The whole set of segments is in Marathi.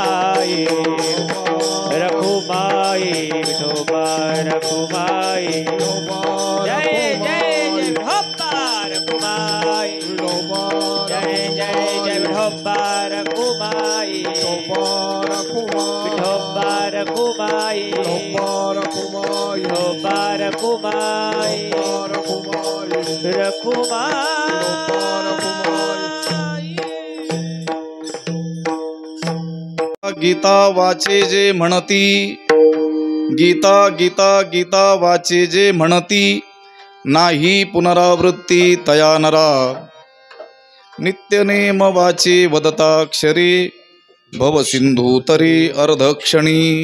रखुमाई रखुमाई विठोबा रखुमाई जय जय जय विठोबा रखुमाई जय जय जय विठोबा रखुमाई विठोबा रखुमाई विठोबा रखुमाई गीता वाचे जे म्हणती गीता गीता गीता वाचे जे म्हणती नाही पुनरावृत्ती तया नरा नित्यनेम वाचे वदताक्षरी भव सिंधू तरी अर्धक्षणी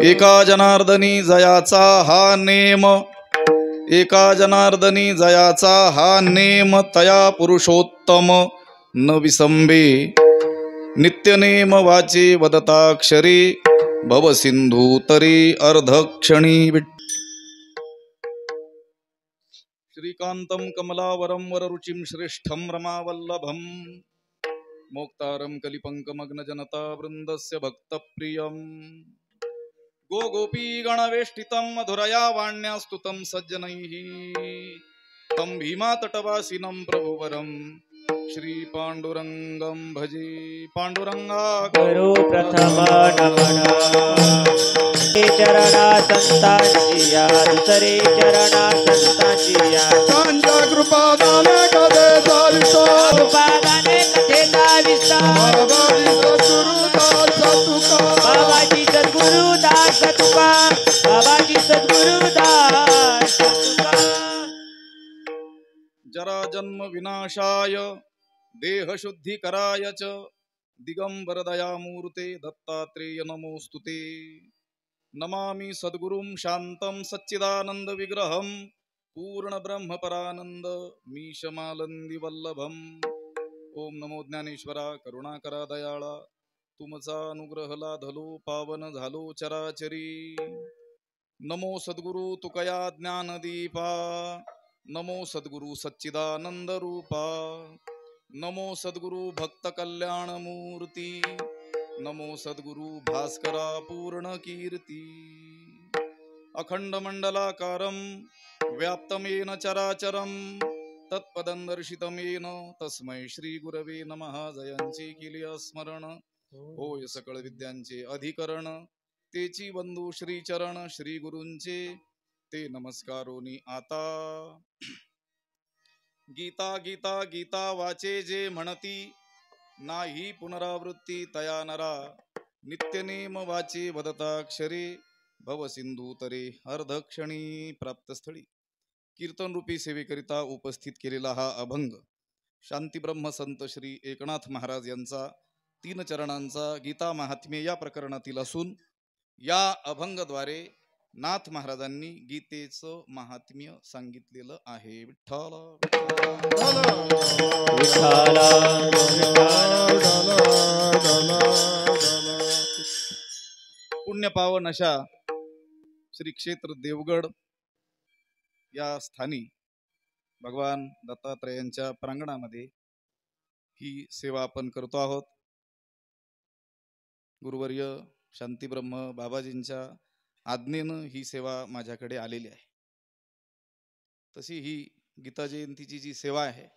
एका जनार्दनी जयाचा हा नेम एका जनार्दनी जयाचा हा नेम तया पुरुषोत्तम न विसंबे नित्यनेम वाचे वदताक्षरी भव सिंधू तरी अर्धक्षणी श्रीकांतं कमलावरं वररुचिं श्रेष्ठं रमावल्लभं मोक्तारं कलिपङ्कमग्नजनता वृन्दस्य भक्तप्रियम् गोपी गणवेष्टितं मधुरया वाण्या स्तुतं सज्जनैः तं भीमातटवासिनं प्रभुवरं श्री पांडुरंगं भजे पांडुरंगा करो प्रथम नमन चरणा संतांची या दुसरे चरणा संतांची या त्यांच्या कृपादाने कथेचा विस्तार कृपादाने कथेचा विस्तार बाबाजी सद्गुरुदास तुका बाबाजी सद्गुरुदास तुका जरा जन्म विनाशाय देह शुद्धि कराय च दिगंबर दयामूर्ते दत्तात्रेय नमोस्तुते नमामि सद्गुरुं शांतं सच्चिदानंद विग्रहं पूर्ण ब्रह्म परानंद मीशमालंदी वल्लभम ओम नमो ज्ञानेश्वरा करुणाकरा दयाळा तुमचा अनुग्रह लाधलो पावन झालो चराचरी नमो सद्गुरु तुकया ज्ञानदीपा नमो सद्गुरु सच्चिदानंद रूपा नमो सद्गुरु भक्त कल्याण मूर्ती नमो सद्गुरु भास्करा पूर्ण कीर्ती अखंड मंडलाकारं व्याप्तमेन चराचरं तत्पदं दर्शितमेन तस्मै श्री गुरवे नमः जयांचे केले स्मरण होय सकळ विद्यांचे अधिकरण तेची बंधू श्री चरण श्री गुरूंचे ते नमस्कारोनी आता गीता गीता गीता वाचे जे म्हणती नाही पुनरावृत्ती तया नरा नित्यनेम वाचे वदताक्षरे भव सिंधू तरे अर्धक्षणी प्राप्तस्थळी कीर्तन रूपी सेवेकरिता उपस्थित केलेला हा अभंग शांतीब्रह्म संत श्री एकनाथ महाराज यांचा 3 चरणांचा गीता महात्म्य या प्रकरणातील असून या अभंगद्वारे नाथ महाराजांनी गीतेचं महात्म्य सांगितलेलं आहे विठ्ठल पुण्य पावन अशा श्री क्षेत्र देवगड या स्थानी भगवान दत्तात्रेयांच्या प्रांगणामध्ये ही सेवा आपण करतो आहोत गुरुवर्य शांतीब्रह्म बाबाजींच्या आज्ञेनं ही सेवा माझ्याकडे आलेली आहे तशी ही गीता जयंतीची जी सेवा आहे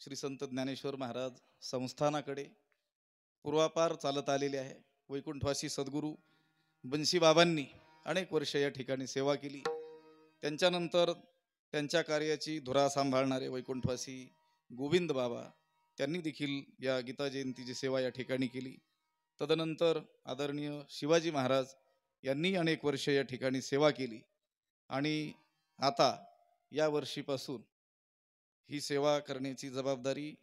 श्री संत ज्ञानेश्वर महाराज संस्थानाकडे पूर्वापार चालत आलेली आहे वैकुंठवासी सद्गुरू बंशी बाबांनी अनेक वर्ष या ठिकाणी सेवा केली त्यांच्यानंतर त्यांच्या कार्याची धुरा सांभाळणारे वैकुंठवासी गोविंद बाबा त्यांनी देखील या गीता जयंतीची सेवा या ठिकाणी केली तदनंतर आदरणीय शिवाजी महाराज यांनी अनेक वर्ष या ठिकाणी सेवा केली आणि आता या वर्षीपासून ही सेवा करण्याची जबाबदारी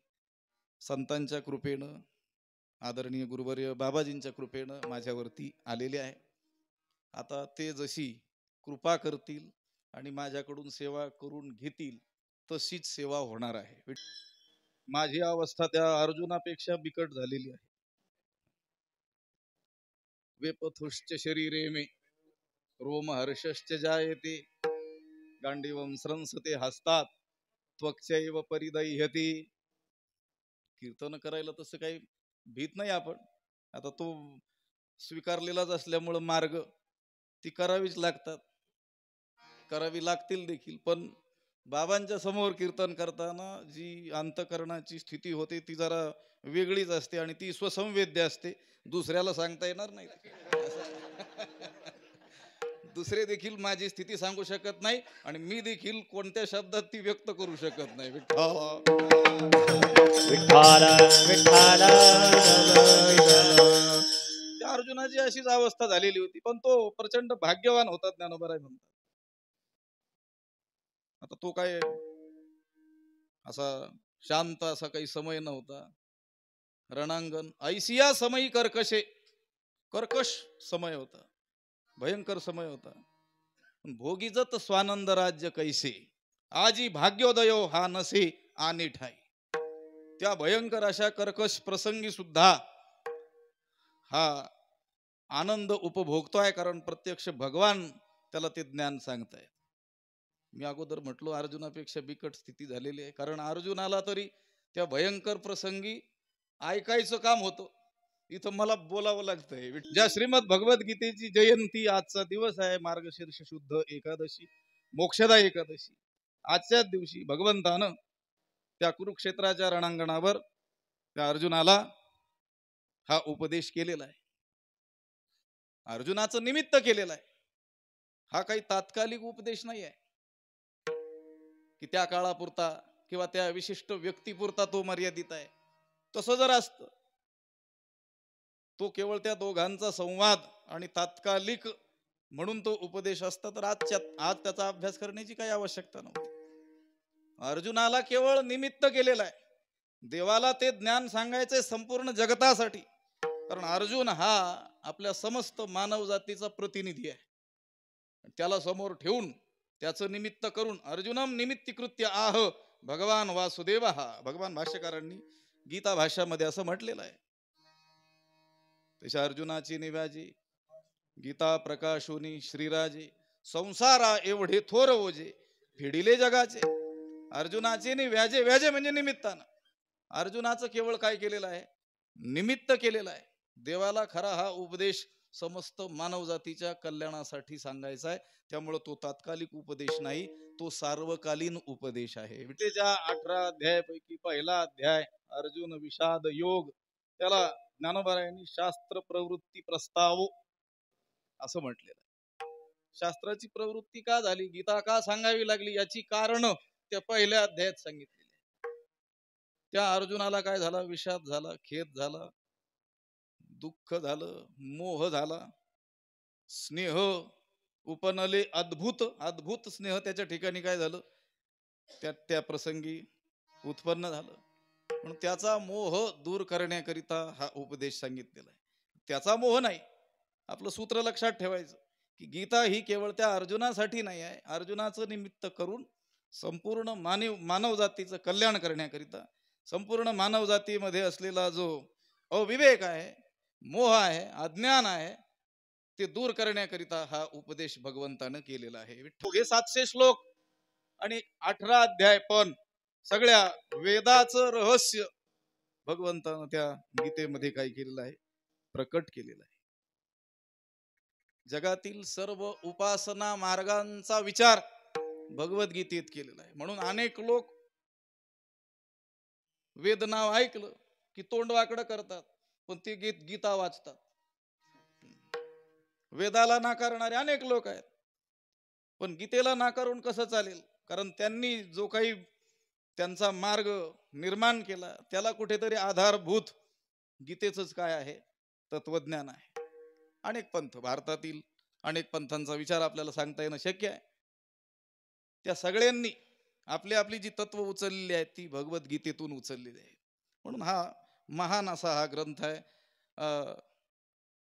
संतांच्या कृपेनं आदरणीय गुरुवर्य बाबाजींच्या कृपेनं माझ्यावरती आलेली आहे आता ते जशी कृपा करतील आणि माझ्याकडून सेवा करून घेतील तशीच सेवा होणार आहे माझी अवस्था त्या अर्जुनापेक्षा बिकट झालेली आहे वेपथुश्च शरीरे मे रोमहर्षश्च जायते गांडीवं स्रंसते हस्तात त्वक्चैव परिदह्यते कीर्तन करायला तसं काही भीत नाही आपण आता तो स्वीकारलेलाच असल्यामुळं मार्ग ती करावीच लागतात, करावी लागतील देखील. पण बाबांच्या समोर कीर्तन करताना जी अंतकरणाची स्थिती होते ती जरा वेगळीच असते आणि ती स्वसंवेद्य असते, दुसऱ्याला सांगता येणार नाही. दुसरे देखील माझी स्थिती सांगू शकत नाही आणि मी देखील कोणत्या शब्दात ती व्यक्त करू शकत नाही. विठ्ठल विठ्ठल त्या अर्जुनाची अशीच अवस्था झालेली होती, पण तो प्रचंड भाग्यवान होता, ज्ञानोबा म्हणतात. आता तो काय असा शांत असा काही समय नव्हता. रणांगण ऐसिया समयी कर्कशे, कर्कश समय होता, भयंकर समय होता. भोगीजत स्वानंद राज्य कैसे, आजी भाग्योदयो हा नसे आणि ठाई. त्या भयंकर अशा कर्कश प्रसंगी सुद्धा हा आनंद उपभोगतोय, कारण प्रत्यक्ष भगवान त्याला ते ज्ञान सांगताय. मी अगोदर म्हटलो अर्जुनापेक्षा बिकट स्थिती झालेली आहे, कारण अर्जुनाला तरी त्या भयंकर प्रसंगी ऐकायचं काम होतं, इथं मला बोलावं लागतंय. ज्या श्रीमद भगवद्गीतेची जयंती आजचा दिवस आहे, मार्गशीर्ष शुद्ध एकादशी, मोक्षदा एकादशी, आजच्याच दिवशी भगवंतानं त्या कुरुक्षेत्राच्या रणांगणावर त्या अर्जुनाला हा उपदेश केलेला आहे, अर्जुनाचं निमित्त केलेलं आहे. हा काही तात्कालिक उपदेश नाही आहे की त्या काळापुरता किंवा त्या विशिष्ट व्यक्तीपुरता तो मर्यादित आहे. तसं जर असतं तो केवळ त्या दोघांचा संवाद आणि तात्कालिक म्हणून तो उपदेश असता तर आज त्याचा अभ्यास करण्याची काही आवश्यकता नव्हती. अर्जुनाला केवळ निमित्त केलेलं आहे, देवाला ते ज्ञान सांगायचंय संपूर्ण जगतासाठी, कारण अर्जुन हा आपल्या समस्त मानव जातीचा प्रतिनिधी आहे. त्याला समोर ठेवून त्याचं निमित्त करून अर्जुनम निमित्तीकृत्य आह भगवान वासुदेव, हा भगवान भाष्यकारांनी गीता भाषामध्ये असं म्हटलेलं आहे. तशा अर्जुनाची निव्याजी गीता प्रकाशोनी श्रीराजे, संसारा एवढे थोर ओझे फिडिले जगाचे. अर्जुनाचे व्याजे, व्याजे म्हणजे निमित्तानं. अर्जुनाचं केवळ काय केलेलं आहे, निमित्त केलेलं आहे. देवाला खरा हा उपदेश समस्त मानव जातीच्या कल्याणासाठी सांगायचा आहे, त्यामुळे तो तात्कालिक उपदेश नाही, तो सार्वकालीन उपदेश आहे. गीतेच्या 18 अध्यायापैकी पहिला अध्याय अर्जुन विषाद योग, त्याला ज्ञानोबारायांनी शास्त्र प्रवृत्ती प्रस्ताव असं म्हटलेलं आहे. शास्त्राची प्रवृत्ती का झाली, गीता का सांगावी लागली, याची कारण त्या पहिल्या अध्यायात सांगितलेली आहे. त्या अर्जुनाला काय झाला, विषाद झाला, खेद झाला, दुःख झालं, मोह झाला, स्नेह उपनले अद्भुत, अद्भुत स्नेह त्याच्या ठिकाणी काय झालं, त्या प्रसंगी उत्पन्न झालं. पण त्याचा मोह दूर करण्याकरिता हा उपदेश सांगितलेला आहे. त्याचा मोह नाही, आपलं सूत्र लक्षात ठेवायचं की गीता ही केवळ त्या अर्जुनासाठी नाही आहे, अर्जुनाचं निमित्त करून संपूर्ण मानव जातीचं कल्याण करण्याकरिता, संपूर्ण मानव जातीमध्ये असलेला जो अविवेक आहे, मोह आहे, अज्ञान आहे, ते दूर करण्याकरिता हा उपदेश भगवंतानं केलेला आहे. हे 700 श्लोक आणि 18 अध्याय, पण सगळ्या वेदाचं रहस्य भगवंतानं त्या गीतेमध्ये काय केलेलं आहे, प्रकट केलेलं आहे. जगातील सर्व उपासना मार्गांचा विचार भगवद्गीतेत केलेला आहे. म्हणून अनेक लोक वेद नाव ऐकलं की तोंड वाकडं करतात, पण ते गीता वाचतात. वेदाला नाकारणारे अनेक लोक आहेत, पण गीतेला नाकारून कसं चालेल, कारण त्यांनी जो काही त्यांचा मार्ग निर्माण केला त्याला कुठेतरी आधारभूत गीतेचंच काय आहे, तत्वज्ञान आहे. अनेक पंथ, भारतातील अनेक पंथांचा विचार आपल्याला सांगता येणं शक्य आहे. त्या सगळ्यांनी आपली आपली जी तत्व उचललेली आहेत ती भगवद्गीतेतून उचललेली आहे. म्हणून हा महान असा हा ग्रंथ आहे.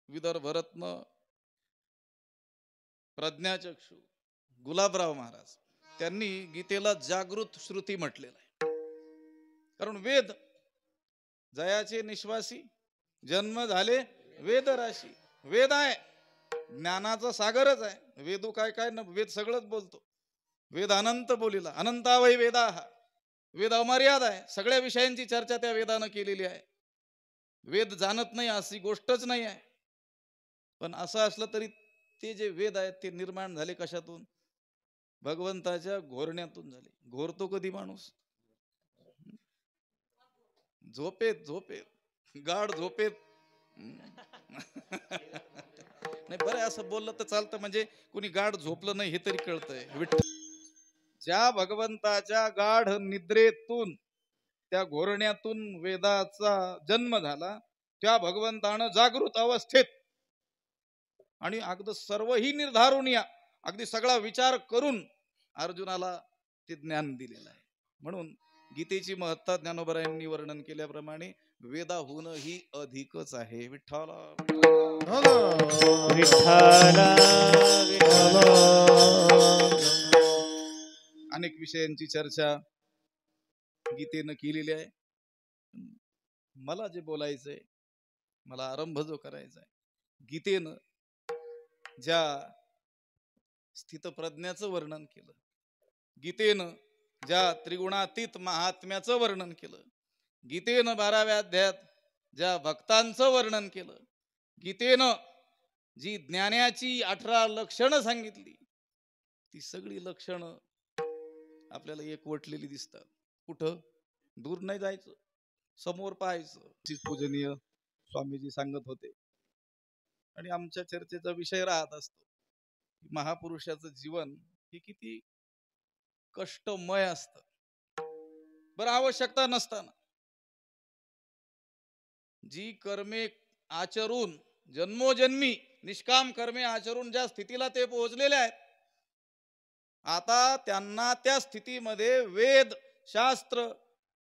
विदर्भरत्न प्रज्ञाचक्षू गुलाबराव महाराज त्यांनी गीतेला जागृत श्रुती म्हटलेलं आहे. कारण वेद जयाचे निश्वासी, जन्म झाले वेद राशी. वेद आहे, ज्ञानाचा सागरच आहे. वेदू काय काय न, वेद सगळंच बोलतो. वेद अनंत बोलिला, अनंतावै वेदा, वेद अमर्याद आहे. सगळ्या विषयांची चर्चा त्या वेदानं केलेली आहे. वेद जाणत नाही अशी गोष्टच नाही आहे. पण असं असलं तरी ते जे वेद आहेत ते निर्माण झाले कशातून? भगवंताच्या घोरण्यातून झाले. घोरतो कधी माणूस? झोपेत, झोपेत, गाढ झोपेत. नाही बरं, असं बोललं तर चालतं, म्हणजे कुणी गाढ झोपलं नाही हे तरी कळतंय. ज्या भगवंताच्या गाढ निद्रेतून, त्या घोरण्यातून वेदाचा जन्म झाला, त्या भगवंतानं जागृत अवस्थेत आणि अगदी सर्वही निर्धारून या अगदी सगळा विचार करून अर्जुनाला ते ज्ञान दिलेलं आहे. म्हणून गीतेची महत्ता ज्ञानोबरायांनी वर्णन केल्याप्रमाणे वेदाहून ही अधिकच आहे. विठ्ठला विठ्ठला अनेक विषयांची चर्चा गीतेनं केलेली आहे. मला जे बोलायचंय, मला आरंभ जो करायचा आहे, गीतेनं ज्या स्थितप्रज्ञाचं वर्णन केलं, गीतेनं ज्या त्रिगुणातीत महात्म्याचं वर्णन केलं, गीतेनं 12व्या अध्यायात ज्या भक्तांचं वर्णन केलं, गीतेनं जी ज्ञानाची 18 लक्षणं सांगितली, ती सगळी लक्षणं आपल्याला एकवटलेली दिसतात. कुठं? दूर नाही जायचं, समोर पाहायचं. पूजनीय स्वामीजी सांगत होते आणि आमच्या चर्चेचा विषय राहत असतो, महापुरुषाचं जीवन हे किती कष्टमय असतं. बरं, आवश्यकता नसताना जी कर्मे आचरून जन्मोजन्मी निष्काम कर्मे आचरून ज्या स्थितीला ते पोहोचलेले आहेत, आता त्यांना त्या स्थितीमध्ये वेद शास्त्र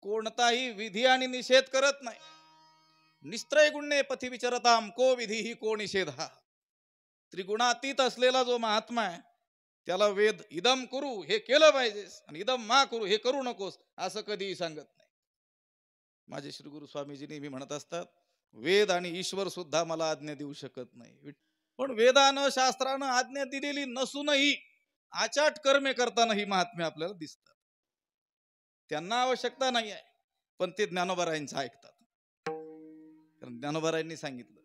कोणताही विधी आणि निषेध करत नाही. निस्त्रय गुण्ये पथी विचरताम को विधी ही को निषेध. हा त्रिगुणातीत असलेला जो महात्मा आहे, त्याला वेद इदम करू हे केलं पाहिजेस आणि इदम मा करू हे करू नकोस असं कधीही सांगत नाही. माझे श्री गुरु स्वामीजी नेहमी म्हणत असतात, वेद आणि ईश्वर सुद्धा मला आज्ञा देऊ शकत नाही. पण वेदानं शास्त्रानं आज्ञा दिलेली नसूनही आचाट कर्मे करताना ही महात्मे आपल्याला दिसतात. त्यांना आवश्यकता नाही आहे, पण ते ज्ञानोबरायांचं ऐकतात. कारण ज्ञानोबरायांनी सांगितलं,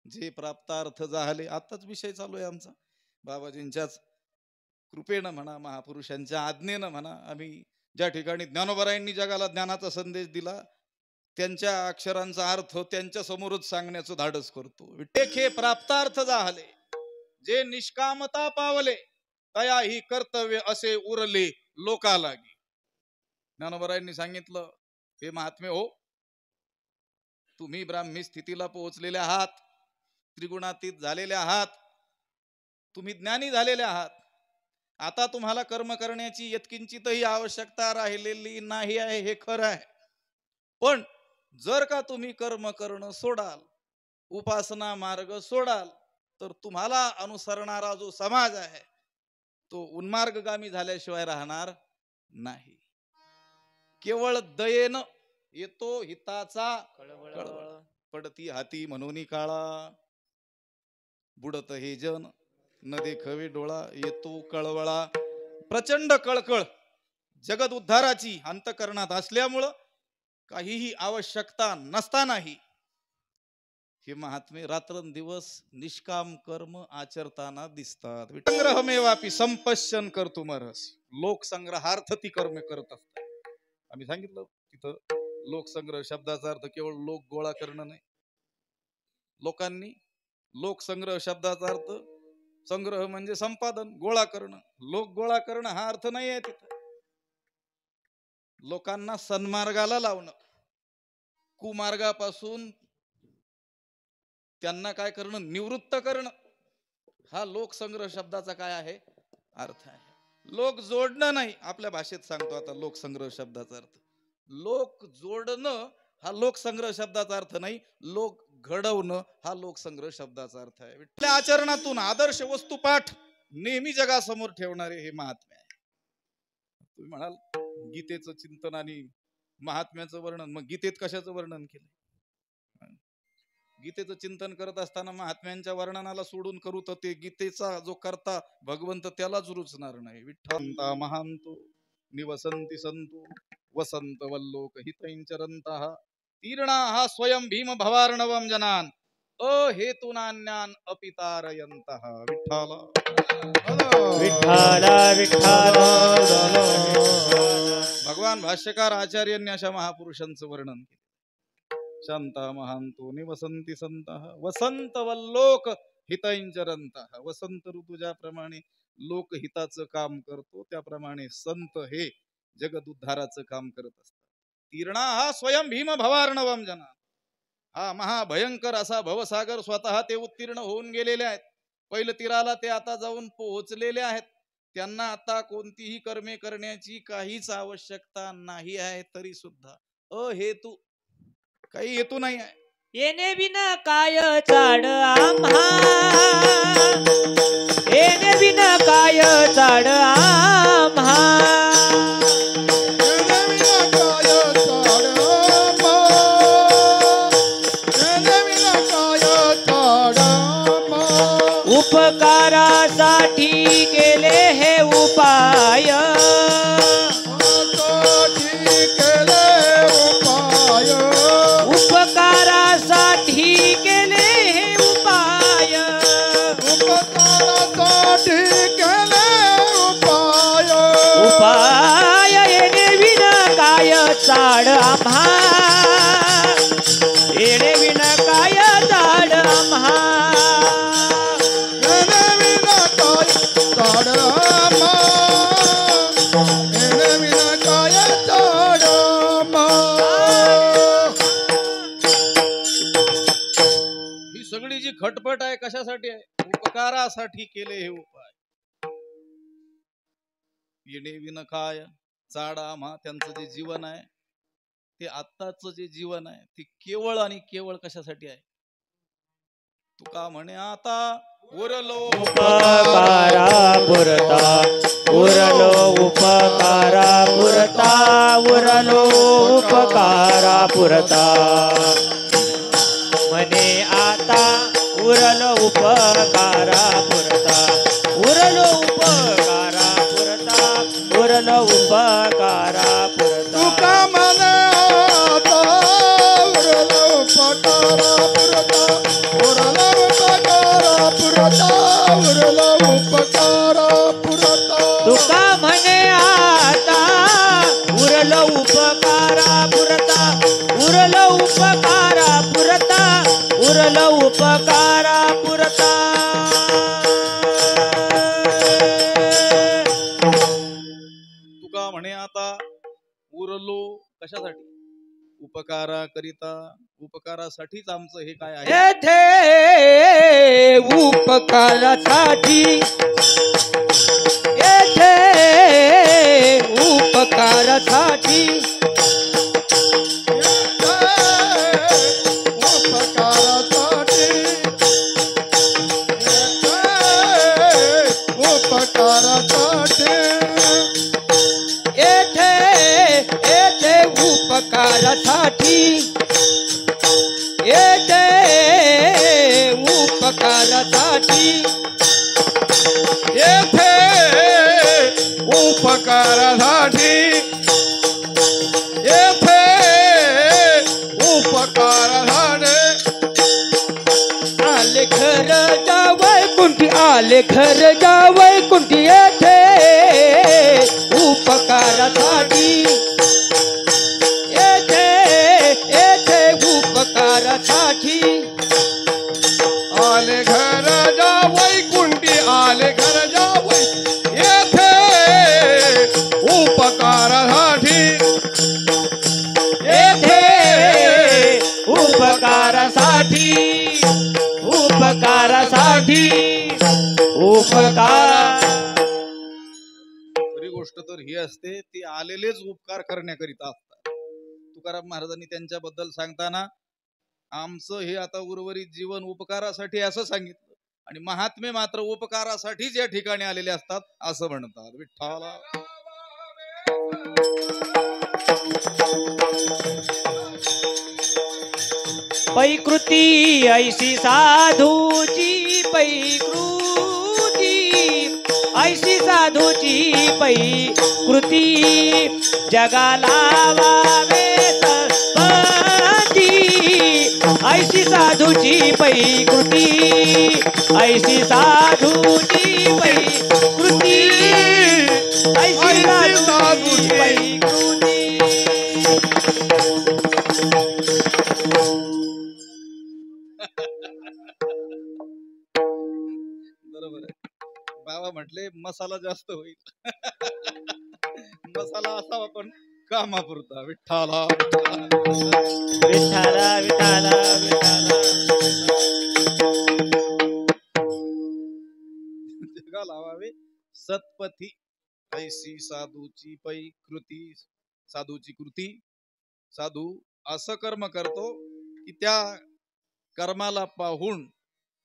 जे प्राप्तार्थ झाले. आताच विषय चालू आहे आमचा, बाबाजींच्याच कृपेनं म्हणा, महापुरुषांच्या आज्ञेनं म्हणा, आम्ही ज्या ठिकाणी ज्ञानोबरायांनी जगाला ज्ञानाचा संदेश दिला, त्यांच्या अक्षरांचा अर्थ त्यांच्या समोरच सांगण्याचं धाडस करतो. विठ्ठे प्राप्तार्थ झाले, जे निष्कामता पावले, तया ही कर्तव्य असे उरले लोकालागी. ज्ञानोबरायांनी सांगितलं, हे महात्मे हो, तुम्ही ब्राह्मी स्थितीला पोहोचलेले आहात, त्रिगुणातीत झालेले आहात, तुम्ही ज्ञानी झालेले आहात. आता तुम्हाला कर्म करण्याची यत्किंचितही आवश्यकता राहिलेली नाही आहे, हे खरं आहे. पण जर का तुम्ही कर्म करणं सोडाल, उपासना मार्ग सोडाल, तर तुम्हाला अनुसरणारा जो समाज आहे तो उन्मार्गगामी झाल्याशिवाय राहणार नाही. केवळ दयेनं येतो हिताचा कळवळ, पडती हाती म्हणून काळा, बुडत हे जन न देखवे डोळा, येतो कळवळा. प्रचंड कळकळ जगत उद्धाराची अंतकरणात असल्यामुळं काहीही आवश्यकता नसतानाही हे महात्मे रात्रंदिवस निष्काम कर्म आचरताना दिसतात. संग्रहमेवापि संपश्यन कर्तुमर्हसि. लोकसंग्रहार्थ ती कर्म करत असतात. आम्ही सांगितलं तिथं लोकसंग्रह शब्दाचा अर्थ केवळ लोक गोळा करणं नाही. लोकांनी लोकसंग्रह शब्दाचा अर्थ संग्रह म्हणजे संपादन, गोळा करणं. लोक गोळा करणं हा अर्थ नाही आहे तिथं. लोकांना सन्मार्गाला लावणं, कुमार्गापासून त्यांना काय करणं, निवृत्त करणं, हा लोकसंग्रह शब्दाचा काय आहे, अर्थ आहे. लोक जोडणं नाही. आपल्या भाषेत सांगतो आता लोकसंग्रह शब्दाचा अर्थ. लोक जोडणं हा लोकसंग्रह शब्दाचा अर्थ नाही, लोक घडवणं हा लोकसंग्रह शब्दाचा अर्थ आहे. आपल्या आचरणातून आदर्श वस्तुपाठ नेहमी जगासमोर ठेवणारे हे महात्मे आहे. तुम्ही म्हणाल गीतेचं चिंतन आणि महात्म्याचं वर्णन, मग गीतेत कशाचं वर्णन केलं? गीतेचं चिंतन करत असताना महात्म्यांच्या वर्णनाला सोडून करू तर ते गीतेचा जो करता भगवंत त्यालाच रुचणार नाही. विठ्ठलता महांतो निवसंती संतो वसंत वल्लोक हितैंचरंतः तीर्णा हा स्वयं भीम भवार्णवम जनान अहेतुनान्यान अपितारयन्तः विठ्ठल विठ्ठल विठ्ठल भगवान भाष्यकार आचार्यांनी अशा महापुरुषांचं वर्णन केलं. शांत महांतो निवसंती संत वसंत वल्लोक हितैंचरंतः. वसंत ऋतू ज्याप्रमाणे लोकहिताचं काम करतो त्याप्रमाणे संत हे जगद उद्धाराचं काम करत असतात. तीर्णा हा स्वयं भीम भवार्णवम जना. हा महाभयंकर असा भवसागर स्वतः ते उत्तीर्ण होऊन गेलेले आहेत. पहिलं तीराला ते आता जाऊन पोहोचलेले आहेत. त्यांना आता कोणतीही कर्मे करण्याची काहीच आवश्यकता नाही आहे. तरी सुद्धा अहेतू काही हेतू नाही आहे. येणे विना काय चाड आम्हा, येणे विना काय चाड आम्हा. उपकारासाठी केले हे उपाय, उपकारासाठी केले हे उपाय, उपाय येणे विना काय चाड आम्हा, येणे विना काय चाड आम्हा. ही सगळी जी खटपट आहे कशासाठी आहे? उपकारासाठी केले हे उपाय. येणे विन काय चाड आम्हा. त्यांचं जे जीवन आहे ते आत्ताच जे जीवन आहे ते केवळ आणि केवळ कशासाठी आहे? तुका म्हणे आता उरलो उपकारा पुरता, उरलो उपकारा पुरता, उरलो उपकारा पुरता. म्हणे आता उरलो उपकारा पुरता, उरलो उपकारा पुरता, उरलो उपकारा पुरता. तुका म्हणे आता उरलो उपकारा पुरता, उरलो उपकारा पुरता, उरलो उपकारा पुरता. तुका म्हणे आता उरलो उपकारा पुरता, उरलो उपकारा पुरता, उरलो उपकारा पुरता. तुका म्हणे आता उरलो कशासाठी? उपकारा करिता. उपकारासाठीच आमचं हे काय आहे? येथे उपकारासाठी, येथे उपकारासाठी, येथे येथे उपकारासाठी, येथे उपकारासाठी, येथे उपकारासाठी, येथे उपकारासाठी. आले घर जावय कुंठी, आले घर जावय कुंठी. येथे उपकारासाठी, येथे येथे उपकारासाठी. आले घर जा वैकुंठी, आले घर जा वै. येथे उपकारासाठी, येथे उपकारासाठी, उपकारासाठी, उपकार. खरी गोष्ट तर ही असते ती आलेलेच उपकार करण्याकरिता असतात. तुकाराम महाराजांनी त्यांच्याबद्दल सांगताना आमचं हे आता उर्वरित जीवन उपकारासाठी असं सांगितलं आणि महात्मे मात्र उपकारासाठीच या ठिकाणी आलेले असतात असं म्हणतात. विठ्ठला पैकृती ऐशी साधूची, पैकृती ऐशी साधूची पैकृती. जगाला वावे पंच साधूची पै कृती ऐशी साधूची पै कृती ऐशी साधूची पै कृती बरोबर आहे. बाबा म्हटले मसाला जास्त होईल. मसाला असावा पण कामापुरता. विठ्ठला विठाला विठाला विठाला जगा लावावे सत्पथी ऐसी साधूची पै कृती. साधूची कृती. साधू असं कर्म करतो की त्या कर्माला पाहून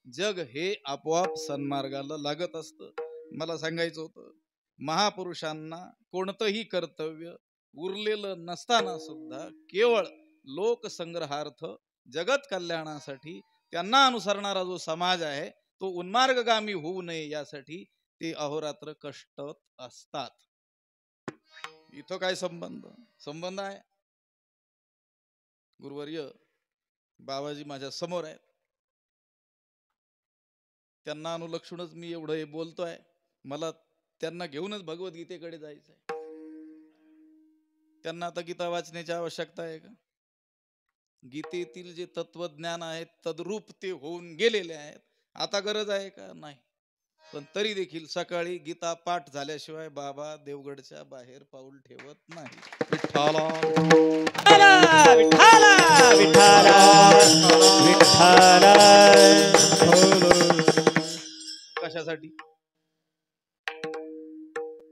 जग हे आपोआप सन्मार्गाला लागत असतं. मला सांगायचं होतं, महापुरुषांना कोणतंही कर्तव्य उरलेलं नसताना सुद्धा केवळ लोकसंग्रहार्थ जगत कल्याणासाठी त्यांना अनुसरणारा जो समाज आहे तो उन्मार्गगामी होऊ नये यासाठी ते अहोरात्र कष्ट असतात. इथं काय संबंध आहे. गुरुवर्य बाबाजी माझ्या समोर आहेत. त्यांना अनुलक्षूनच मी एवढं हे बोलतोय. मला त्यांना घेऊनच भगवद्गीतेकडे जायचंय. त्यांना आता गीता वाचण्याची आवश्यकता आहे का? गीतेतील जे तत्वज्ञान आहे तद्रूप ते होऊन गेलेले आहेत. आता गरज आहे का? नाही. पण तरी देखील सकाळी गीता पाठ झाल्याशिवाय बाबा देवगडच्या बाहेर पाऊल ठेवत नाही. विठ्ठला विठाला विठाला विठाला कशासाठी?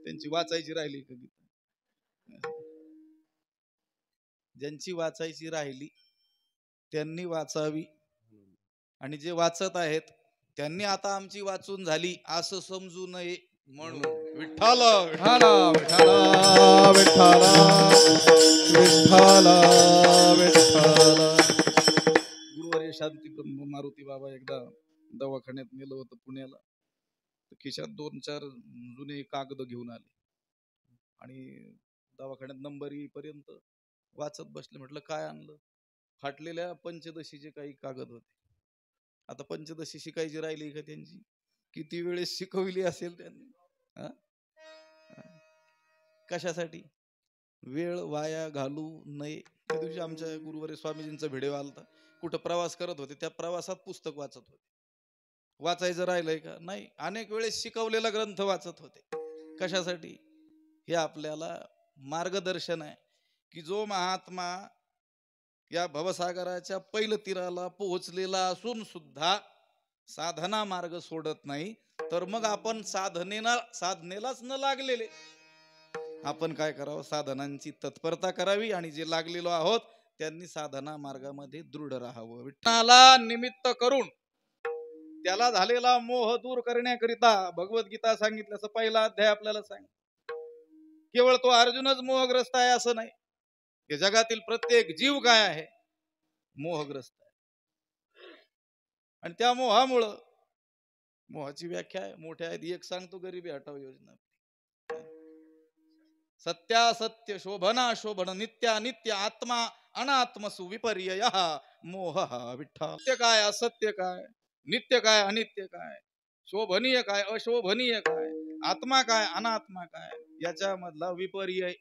त्यांची वाचायची राहिली का गीता? ज्यांची वाचायची राहिली त्यांनी वाचावी आणि जे वाचत आहेत त्यांनी आता आमची वाचून झाली असं समजू नये म्हणून. विठ्ठला विठाला विठाला विठाला विठाला विठाला. गुरुवर्य शांतीब्रह्म मारुती बाबा एकदा दवाखान्यात नेलं होतं पुण्याला. खिशात 2-4 जुने कागद घेऊन आले आणि दवाखान्यात नंबर येईपर्यंत वाचत बसले. म्हटलं काय आणलं? फाटलेल्या पंचदशीचे काही कागद होते. आता पंचदशी शिकायची राहिली का त्यांची? किती वेळेस शिकवली असेल त्यांनी? कशासाठी? वेळ वाया घालू नये. त्या दिवशी आमच्या गुरुवारी स्वामीजींचा व्हिडिओ आलता. कुठं प्रवास करत होते, त्या प्रवासात पुस्तक वाचत होते. वाचायचं राहिलंय का? नाही. अनेक वेळेस शिकवलेला ग्रंथ वाचत होते. कशासाठी? हे आपल्याला मार्गदर्शन आहे की जो महात्मा या भवसागराच्या पैल तीराला पोहोचलेला असून सुद्धा साधना मार्ग सोडत नाही, तर मग आपण साधनेलाच न लागलेले आपण काय करावं? साधनांची तत्परता करावी आणि जे लागलेलो आहोत त्यांनी साधना मार्गामध्ये दृढ राहावं. विठ्ठलाला निमित्त करून त्याला झालेला मोह दूर करण्याकरिता भगवद्गीता सांगितल्याचं पहिला अध्याय आपल्याला सांग. केवळ तो अर्जुनच मोहग्रस्त आहे असं नाही. हे जगातील प्रत्येक जीव काय आहे? मोहग्रस्त आहे. आणि त्या मोहामुळं, मोहाची व्याख्या आहे मोठ्या आहेत. एक सांगतो, गरिबी हटाव योजना. सत्यासत्य शोभना शोभन नित्यानित्य आत्मा अनात्मसु विपर्यय मोह. विठ्ठल. सत्य काय असत्य काय, नित्य काय अनित्य काय, शोभनीय काय अशोभनीय काय, आत्मा काय अनात्मा काय, याच्यामधला विपर्यय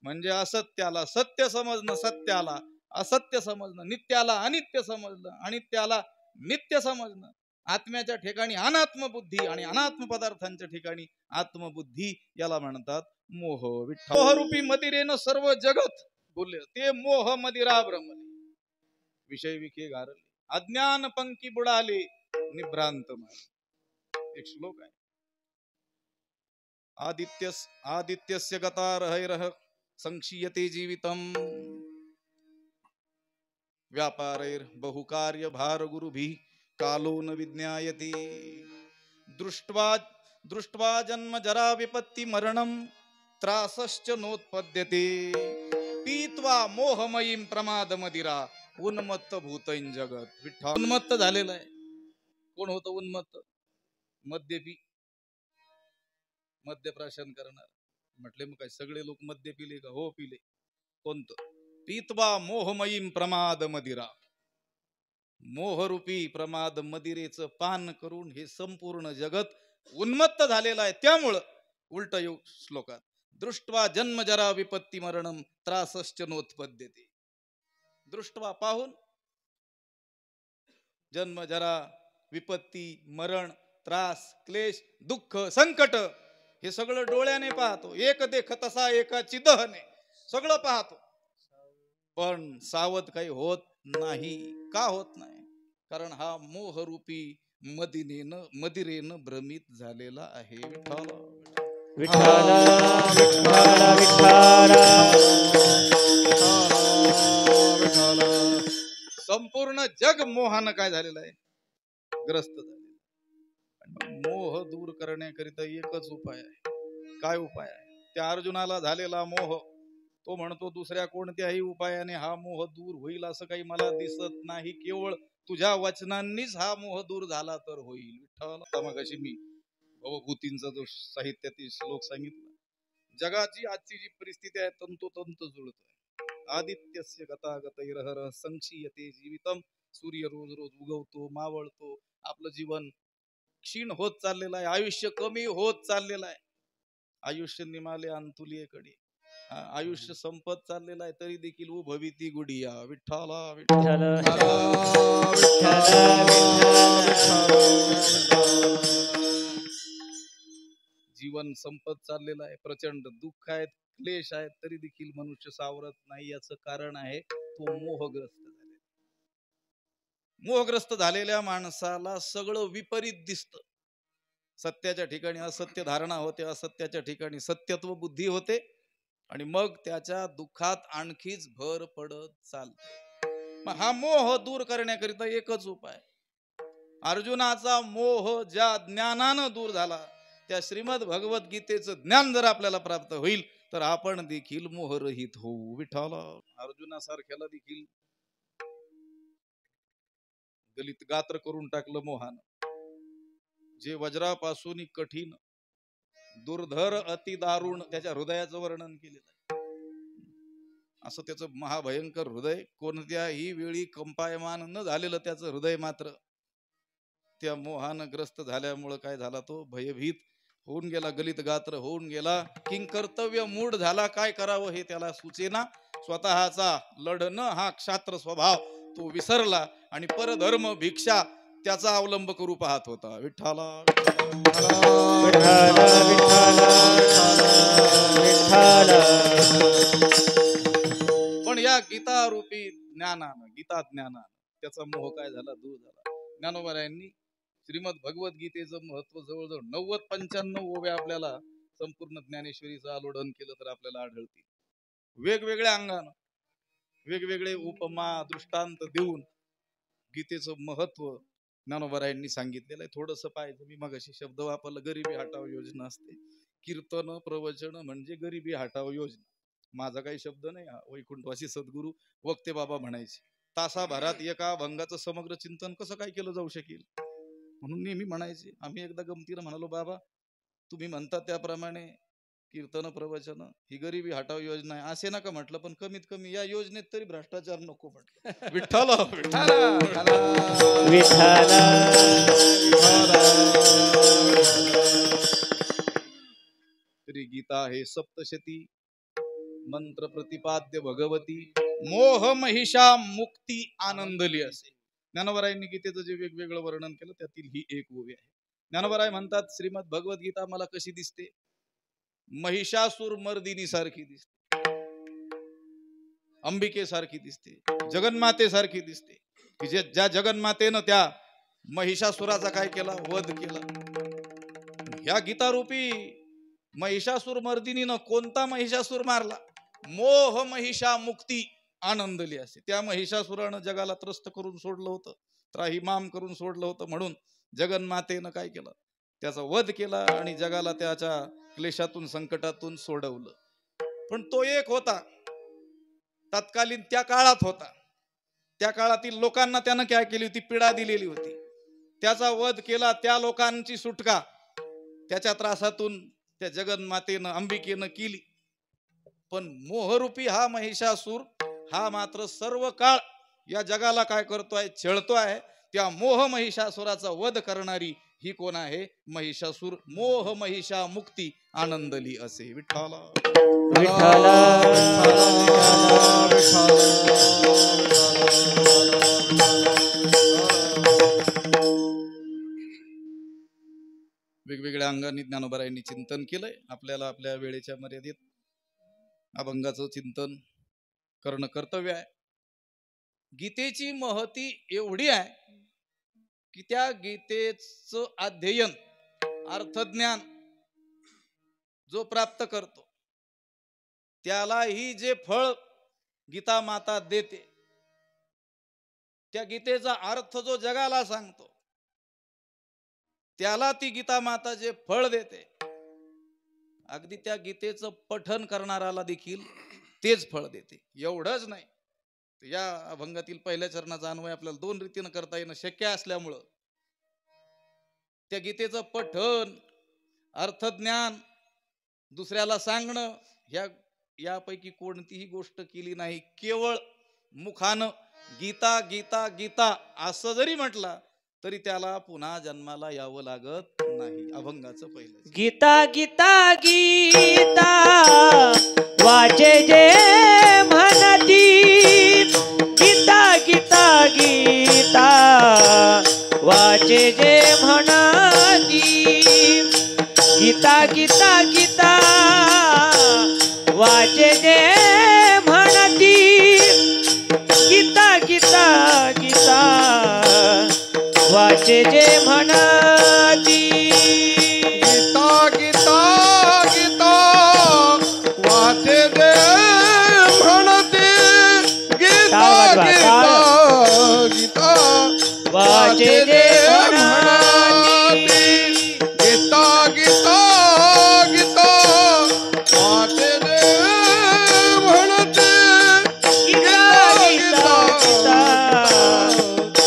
म्हणजे असत्याला सत्य समजणं, सत्याला असत्य समजणं, नित्याला अनित्य समजणं, अनित्याला नित्य समजणं. आत्म्याच्या ठिकाणी अनात्म बुद्धी आणि अनात्म पदार्थांच्या ठिकाणी आत्मबुद्धी, याला म्हणतात मोह. विठ्ठल. मोहरूपी मदिरेनं सर्व जगत बोलले, ते मोह मदिरा भ्रमले, विषय विखे गारले, अज्ञान पंकी बुडाले, निभ्रांत मारले. एक श्लोक आहे. आदित्यस्य गतारहैरः संक्षीयते जीवितम व्यापारैर बहुकार्य भार गुरुभिः कालो न विज्ञायते. दृष्ट्वा जन्म जरा विपत्ति मरणम त्रासश्च नोत्पद्यते. पीत्वा मोहमयीं प्रमाद मदिरा उन्मत्त भूतैन जगत. विठ्ठल. उन्मत्त झालेला आहे. कोण होतं उन्मत्त? मद्यपी, मद्यप्राशन करणार. म्हटले मग काय सगळे लोक मद्य पिले का? हो पिले. कोणतं? पीत्वा मोहमयीं प्रमाद मदिरा. मोहरूपी प्रमाद मदिरेचं पान करून हे संपूर्ण जगत उन्मत्त झालेलं आहे. त्यामुळं उलट येऊ श्लोकात दृष्ट्वा जन्मजरा विपत्ती मरणम त्रासश्च नोत्पद्यते. दृष्ट्वा पाहून जन्मजरा विपत्ती मरण त्रास क्लेश दुःख संकट हे सगळं डोळ्याने पाहतो. एक देख तसा एकाची दहने सगळं पाहतो, पण सावध काही होत नाही. का होत नाही? कारण हा मोहरूपी मदिरेनं भ्रमित झालेला आहे. विठ्ठल विठ्ठल विठ्ठल विठ्ठल. संपूर्ण जग मोहानं काय झालेलं आहे? ग्रस्त झाले. मोह दूर करण्याकरिता एकच उपाय आहे. काय उपाय आहे? त्या अर्जुनाला झालेला मोह, तो म्हणतो दुसऱ्या कोणत्याही उपायाने हा मोह दूर होईल असं काही मला दिसत नाही. केवळ तुझ्या वचनांनीच हा मोह दूर झाला तर होईल. विठ्ठल मगाशी मी भवभूतींचा जो साहित्यातील श्लोक सांगितला, जगाची आजची जी परिस्थिती आहे तंतोतंत जुळतोय. आदित्यस्य गतागतैर्हर संक्षीयते जीवितम. सूर्य रोज रोज उगवतो मावळतो. आपलं जीवन क्षीण होत चाललेलं आहे. आयुष्य कमी होत चाललेलं आहे. आयुष्य निमाले अंतुलीयेकडे. आयुष्य संपत चाललेलं आहे तरी देखील भविती गुडिया. विठ्ठला विठ्ठल जीवन संपत चाललेलं आहे. प्रचंड दुःख आहेत, क्लेश आहेत, तरी देखील मनुष्य सावरत नाही. याचं कारण आहे तो मोहग्रस्त झाले. मोहग्रस्त झालेल्या माणसाला सगळं विपरीत दिसतं. सत्याच्या ठिकाणी असत्य धारणा होते, असत्याच्या ठिकाणी सत्यत्व बुद्धी होते, आणि मग त्याच्या दुःखात आणखीच भर पडत चालते. हा मोह दूर करण्याकरिता एकच उपाय. अर्जुनाचा मोह ज्या ज्ञानानं दूर झाला, त्या श्रीमद भगवद्गीतेचं ज्ञान जर आपल्याला प्राप्त होईल तर आपण देखील मोहरहित होऊ. विठ्ठल अर्जुनासारख्याला देखील गलित गात्र करून टाकलं मोहानं. जे वज्रापासून कठीण दुर्धर अति दारुण त्याच्या हृदयाचं वर्णन केलेलं आहे. असं त्याचं महाभयंकर हृदय, कोणत्याही वेळी कंपायमान न झालेलं त्याचं हृदय मात्र त्या मोहानं ग्रस्त झाल्यामुळं काय झाला? तो भयभीत होऊन गेला, गलित गात्र होऊन गेला, किंकर्तव्य मूढ झाला. काय करावं हे त्याला सुचेना. स्वतःचा लढणं हा क्षात्र स्वभाव तो विसरला आणि परधर्म भिक्षा त्याचा अवलंब करू पाहत होता. विठ्ठला पण या गीता रूपी ज्ञानानं, गीता ज्ञानानं त्याचा मोह काय झाला? दूर झाला. ज्ञानोबारायांनी श्रीमद भगवद्गीतेचं महत्व जवळजवळ 90-95 ओव्या आपल्याला संपूर्ण ज्ञानेश्वरीचं आलोडन केलं तर आपल्याला आढळतील. वेगवेगळ्या अंगानं वेगवेगळे उपमा दृष्टांत देऊन गीतेचं महत्व ज्ञानोबारायांनी सांगितलेलं आहे. थोडंसं पाहायचं, मी मगाशी शब्द वापरला, गरिबी हटाव योजना असते. कीर्तन प्रवचन म्हणजे गरिबी हटाव योजना. माझा काही शब्द नाही. वैकुंठवासी सद्गुरू वक्ते बाबा म्हणायचे, तासाभरात एका अभंगाचं समग्र चिंतन कसं काय केलं जाऊ शकेल? म्हणून नेहमी म्हणायचे. आम्ही एकदा गमतीनं म्हणालो, बाबा तुम्ही म्हणता त्याप्रमाणे कीर्तन प्रवचन ही गरिबी हटाव योजना आहे असे नका म्हटलं, पण कमीत कमी या योजनेत तरी भ्रष्टाचार नको म्हटलं. विठ्ठल तरी गीता हे सप्तशती मंत्र प्रतिपाद्य भगवती मोह महिषा मुक्ती आनंदली असे. ज्ञानोबारायांनी गीतेचं जे वेगवेगळं वर्णन केलं त्यातील ही एक ओवी आहे. ज्ञानोबाराय म्हणतात, श्रीमद भगवद्गीता मला कशी दिसते? महिषासुर मर्दिनी सारखी दिसते, अंबिके सारखी दिसते, जगन्माते सारखी दिसते. की ज्या जगन्मातेनं त्या महिषासुराचा काय केला? वध केला. ह्या गीतारूपी महिषासुर मर्दिनीनं कोणता महिषासुर मारला? मोह महिषा मुक्ती आनंदली असे. त्या महिषासुरानं जगाला त्रस्त करून सोडलं होतं, त्राहिमाम करून सोडलं होतं. म्हणून जगन्मातेनं काय केलं? त्याचा वध केला आणि जगाला त्याच्या क्लेशातून संकटातून सोडवलं. पण तो एक होता, तत्कालीन त्या काळात होता. त्या काळातील लोकांना त्यानं काय केली होती? पीडा दिलेली होती. त्याचा वध केला, त्या लोकांची सुटका त्याच्या त्रासातून त्या जगन्मातेनं अंबिकेनं केली. पण मोहरूपी हा महिषासूर हा मात्र सर्व काळ या जगाला काय करतोय, छळतोय, त्या मोह महिषासुराचा वध करणारी ही कोण आहे? महिषासूर. मोह महिषा मुक्ती आनंदली असे. विठ्ठला विठ्ठला वेगवेगळ्या अंगांनी ज्ञानोबारायांनी चिंतन केलंय. आपल्याला आपल्या वेळेच्या मर्यादेत अभंगाचं चिंतन करणं कर्तव्य आहे. गीतेची महती एवढी आहे की त्या गीतेचं अध्ययन, अर्थज्ञान जो प्राप्त करतो त्यालाही जे फळ गीता माता देते, त्या गीतेचा अर्थ जो जगाला सांगतो त्याला ती गीता माता जे फळ देते, अगदी त्या गीतेचं पठन करणाराला देखील तेच फळ देते. एवढंच नाही, या अभंगातील पहिल्या चरणाचा अन्वय आपल्याला दोन रीतीनं करता येणं शक्य असल्यामुळं त्या गीतेचं पठन, अर्थज्ञान दुसऱ्याला सांगणं, यापैकी कोणतीही गोष्ट केली नाही. केवळ मुखानं गीता गीता गीता असं जरी म्हटला तरी त्याला पुन्हा जन्माला यावं लागत नाही. अभंगाचं पहिलं गीता गीता गीता वाचे जे म्हणती, गीता गीता गीता वाचे जे म्हणती, गीता गीता गीता वाचे जे म्हणती, गीता गीता गीता वाचे जे म्हणती. गीता गीता गीता वाचे जे म्हणते, गीता गीता गीता वाचे जे म्हणते, गीता गीता गीता वाचे जे म्हणते, गीता गीता गीता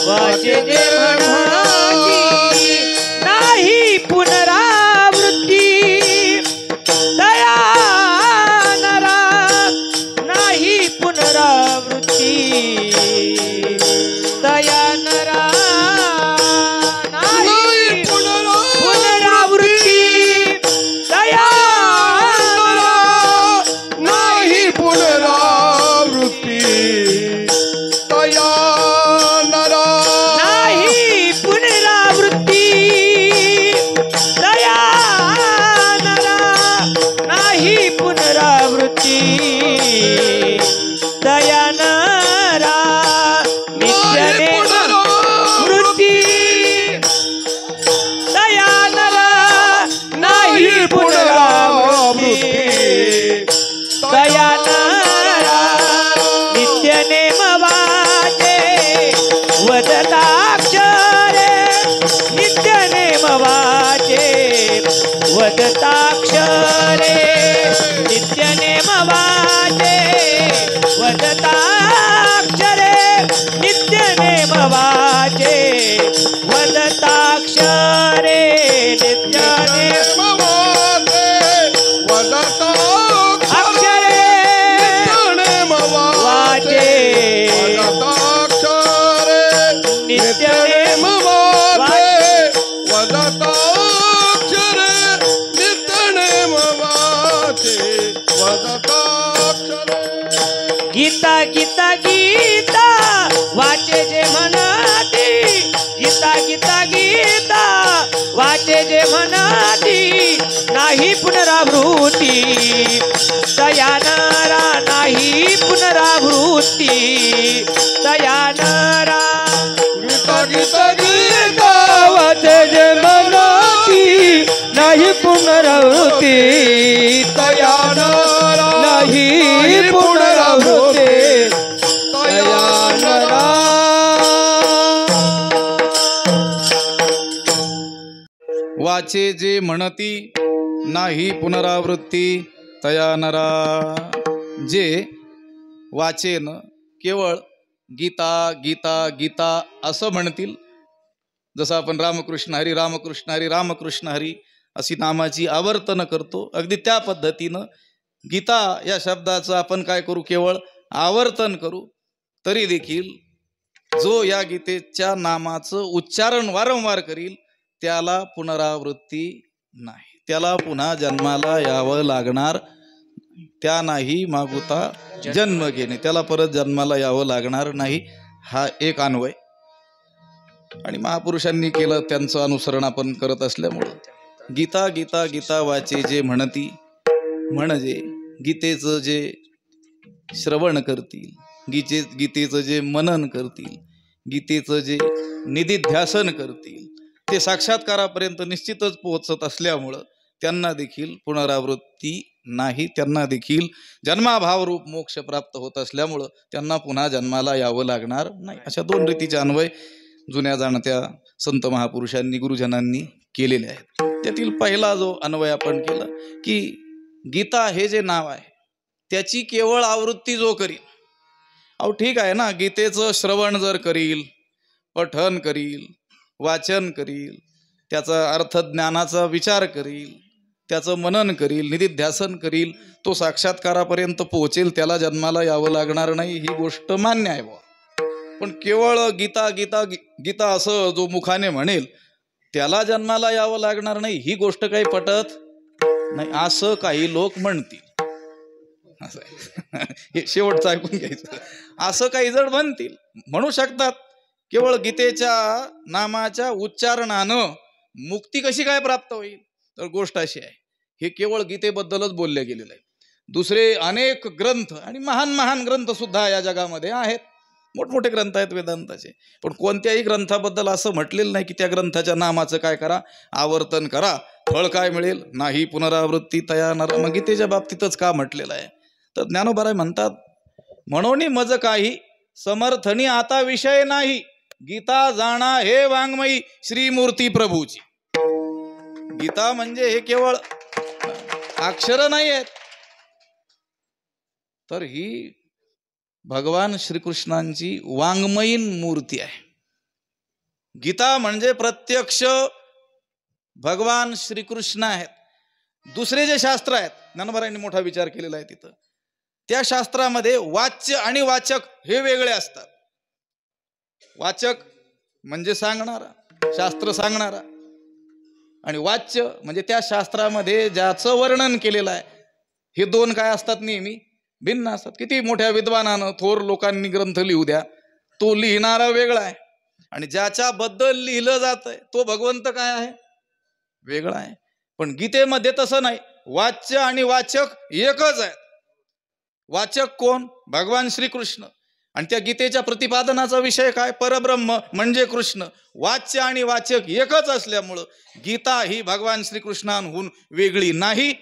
वाचे जे म्हणती. नाही पुनरावृत्ती दया नरा, नाही पुनरावृत्ती दया नरा, नाही पुनरावृत्ती दया नरा, नाही पुनरावृत्ती दया नरा, नाही पुनरावृत्ती दया नरा, नाही पुनरावृत्ती दया नरा. नित्याने वृत्ती दया नरा, नाही पुनरावृत्ती दया नरा. नित्य नेम वाचे वदताक्षरे, नित्य नेम वाचे वदताक्षरे, नित्य नेम वाचे वदताक्षरे, नित्य नेम वाचे वदताक्षरे, नित्य नेम अक्षरे वाचे नित्य नेम गीता गीता गीता वाचे जे म्हणती, गीता गीता गीता वाचे जे म्हणती, नाही पुनरावृत्ती दया नरा, नाही पुनरावृत्ती दया नरा. गीता गीता गीता वाचे जे म्हणती, नाही पुनरावृत्ती दया नरा, नाही पुनरावृत्ती दया नरा. वाचे जे म्हणती, नाही पुनरावृत्ती तया नरा. जे वाचेन केवळ गीता गीता गीता असं म्हणतील, जसं आपण रामकृष्ण हरी रामकृष्ण हरी रामकृष्ण हरी अशी नामाची आवर्तन करतो, अगदी त्या पद्धतीनं गीता या शब्दाचं आपण काय करू, केवळ आवर्तन करू, तरी देखील जो या गीतेच्या नामाचं उच्चारण वारंवार करील त्याला पुनरावृत्ती नाही, त्याला पुन्हा जन्माला यावं लागणार, त्या नाही मागुता जन्म घेणे, त्याला परत जन्माला यावं लागणार नाही. हा एक अन्वय आणि महापुरुषांनी केलं, त्यांचं अनुसरण आपण करत असल्यामुळं गीता गीता गीता वाचे जे म्हणती, म्हणजे गीतेचं जे श्रवण करतील, गीतेचं जे मनन करतील, गीतेचं जे निधिध्यासन करतील, ते साक्षात्कारापर्यंत निश्चितच पोहोचत असल्यामुळं त्यांना देखील पुनरावृत्ती नाही, त्यांना देखील जन्माभाव रूप मोक्ष प्राप्त होत असल्यामुळं त्यांना पुन्हा जन्माला यावं लागणार नाही. अशा दोन रीतीचे अन्वय जुन्या जाणत्या संत महापुरुषांनी गुरुजनांनी केलेले आहेत. त्यातील पहिला जो अन्वय आपण केला की गीता हे जे नाव आहे त्याची केवळ आवृत्ती जो करील, अहो ठीक आहे ना, गीतेचं श्रवण जर करील, पठन करील, वाचन करील, त्याचा अर्थज्ञानाचा विचार करील, त्याचं मनन करील, निधिध्यासन करील, तो साक्षात्कारापर्यंत पोहोचेल, त्याला जन्माला यावं लागणार नाही, ही गोष्ट मान्य आहे बुवा. पण केवळ गीता गीता गीता असं जो मुखाने म्हणेल त्याला जन्माला यावं लागणार नाही, ही गोष्ट काही पटत नाही, असं काही लोक म्हणतील. असं हे शेवटचं ऐकून घ्यायचं. असं काही जण म्हणतील, म्हणू शकतात केवळ गीतेच्या नामाच्या उच्चारणानं मुक्ती कशी काय प्राप्त होईल. तर गोष्ट अशी आहे, हे केवळ गीतेबद्दलच बोलले गेलेलं आहे. दुसरे अनेक ग्रंथ आणि महान महान ग्रंथ सुद्धा या जगामध्ये आहेत, मोठमोठे ग्रंथ आहेत वेदांताचे, पण कोणत्याही ग्रंथाबद्दल असं म्हटलेलं नाही की त्या ग्रंथाच्या नामाचं काय करा, आवर्तन करा, फळ काय मिळेल, नाही पुनरावृत्ती तया नर. मग गीतेच्या बाबतीतच का म्हटलेलं आहे. तर ज्ञानोबाराय म्हणतात, म्हणून मज काही समर्थनी आता विषय नाही, गीता जाणा हे वाङ्मयी श्रीमूर्ती प्रभूची. गीता म्हणजे हे केवळ अक्षर नाही आहेत, तर ही भगवान श्रीकृष्णांची वाङ्मयीन मूर्ती आहे. गीता म्हणजे प्रत्यक्ष भगवान श्रीकृष्ण आहेत. दुसरे जे शास्त्र आहेत, ज्ञानोबारायांनी मोठा विचार केलेला आहे तिथं, त्या शास्त्रामध्ये वाच्य आणि वाचक हे वेगळे असतात. वाचक म्हणजे सांगणारा, शास्त्र सांगणारा, आणि वाच्य म्हणजे त्या शास्त्रामध्ये ज्याचं वर्णन केलेलं आहे. हे दोन काय असतात, नेहमी भिन्न असतात. किती मोठ्या विद्वानानं थोर लोकांनी ग्रंथ लिहू द्या, तो लिहिणारा वेगळा आहे, आणि ज्याच्याबद्दल लिहिलं जात आहे तो भगवंत काय आहे, वेगळा आहे. पण गीतेमध्ये तसं नाही, वाच्य आणि वाचक एकच आहेत. वाचक कोण, भगवान श्रीकृष्ण, आणि त्या गीतेच्या प्रतिपादनाचा विषय काय, परब्रह्म म्हणजे कृष्ण. वाच्य आणि वाचक एकच असल्यामुळं गीता ही भगवान श्रीकृष्णांहून वेगळी नाही.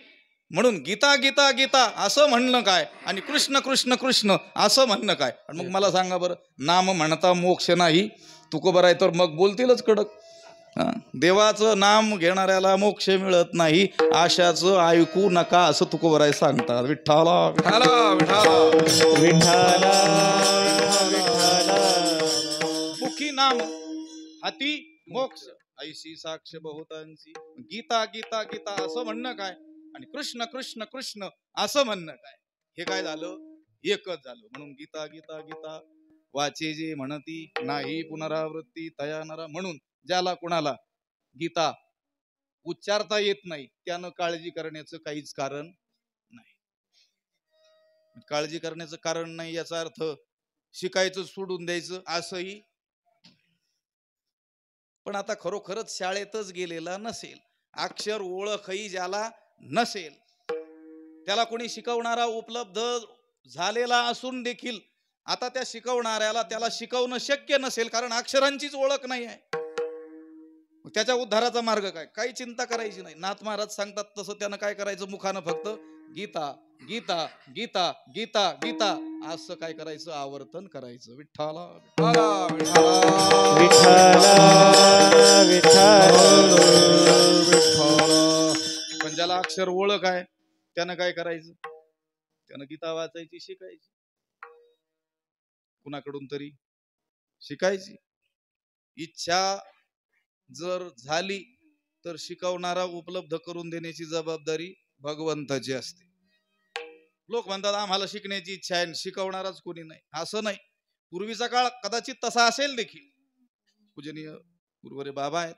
म्हणून गीता गीता गीता असं म्हणणं काय, आणि कृष्ण कृष्ण कृष्ण असं म्हणणं काय. आणि मग मला सांगा बरं, नाम म्हणता मोक्ष नाही, तुकोबर आहे तर मग बोलतीलच कडक. देवाचं नाम घेणाऱ्याला मोक्ष मिळत नाही, आशाचं ऐकू नका असं तुकोबर आहे सांगतात. विठ्ठला विठ्ठला विठ्ठला विठ्ठला मुखी नाम हाती मोक्ष, ऐशी साक्ष बहुतांची. गीता गीता गीता असं म्हणणं काय, आणि कृष्ण कृष्ण कृष्ण असं म्हणणं काय, हे काय झालं, एकच झालं. म्हणून गीता गीता गीता वाचे जे म्हणती, नाही पुनरावृत्ती तया नरा. म्हणून ज्याला कुणाला गीता उच्चारता येत नाही त्यानं काळजी करण्याचं काहीच कारण नाही. काळजी करण्याचं कारण नाही याचा अर्थ शिकायचं सोडून द्यायचं असंही. पण आता खरोखरच शाळेतच गेलेला नसेल, अक्षर ओळखही ज्याला नसेल, त्याला कोणी शिकवणारा उपलब्ध झालेला असून देखील आता त्या शिकवणाऱ्याला त्याला शिकवणं शक्य नसेल, कारण अक्षरांचीच ओळख नाही आहे. त्याच्या उद्धाराचा मार्ग काय, काही चिंता करायची नाही. नाथ महाराज सांगतात तसं त्यानं काय करायचं, मुखानं फक्त गीता गीता गीता गीता गीता असं काय करायचं, आवर्तन करायचं. विठ्ठला विठ्ठला विठ्ठला विठ्ठला. पण ज्याला अक्षर ओळख आहे त्यानं काय करायचं, त्यानं गीता वाचायची, शिकायची, कुणाकडून तरी शिकायची. इच्छा जर झाली तर शिकवणारा उपलब्ध करून देण्याची जबाबदारी भगवंताची असते. लोक म्हणतात आम्हाला शिकण्याची इच्छा आहे, शिकवणाराच कोणी नाही. असं नाही, पूर्वीचा काळ कदाचित तसा असेल देखील. पूजनीय गुरुवरे बाबा आहेत,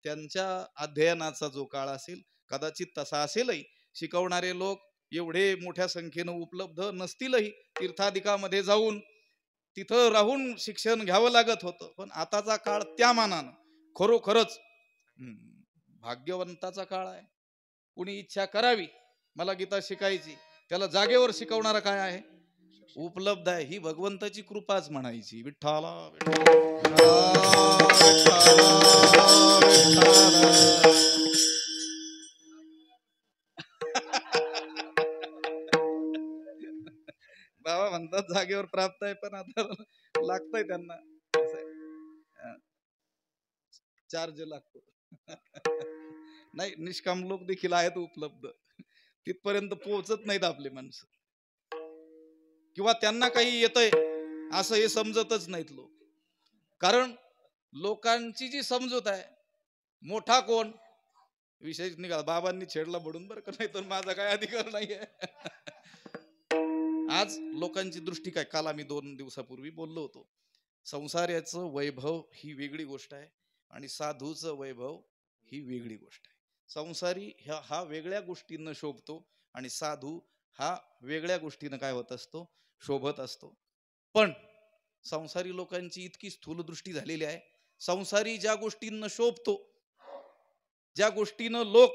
त्यांच्या अध्ययनाचा जो काळ असेल कदाचित तसा असेलही. शिकवणारे लोक एवढे मोठ्या संख्येनं उपलब्ध नसतीलही. तीर्थाधिकामध्ये जाऊन तिथं राहून शिक्षण घ्यावं लागत होतं. पण आताचा काळ त्या मानानं खरोखरच भाग्यवंताचा काळ आहे. कुणी इच्छा करावी मला गीता शिकायची, त्याला जागेवर शिकवणारा काय आहे उपलब्ध आहे. ही भगवंताची कृपाच म्हणायची. विठ्ठला बाबा म्हणतात जागेवर प्राप्त आहे, पण आता लागतंय त्यांना चार्ज लागतो. नाही, निष्काम लोक देखील आहेत उपलब्ध, तिथपर्यंत पोहोचत नाहीत आपले माणसं, किंवा त्यांना काही येतंय असं हे समजतच नाहीत लोक. कारण लोकांची जी समजूत आहे, मोठा कोण विशेष निघाला. बाबांनी छेडला बडून बरं का, नाही तर माझा काय अधिकार नाहीये. आज लोकांची दृष्टी काय, काल आम्ही 2 दिवसापूर्वी बोललो होतो. संसाराचं वैभव ही वेगळी गोष्ट आहे आणि साधूचं वैभव ही वेगळी गोष्ट आहे. संसारी हा वेगळ्या गोष्टींना शोभतो आणि साधू हा वेगळ्या गोष्टीनं काय होत असतो, शोभत असतो. पण संसारी लोकांची इतकी स्थूल दृष्टी झालेली आहे, संसारी ज्या गोष्टींना शोभतो, ज्या गोष्टीनं लोक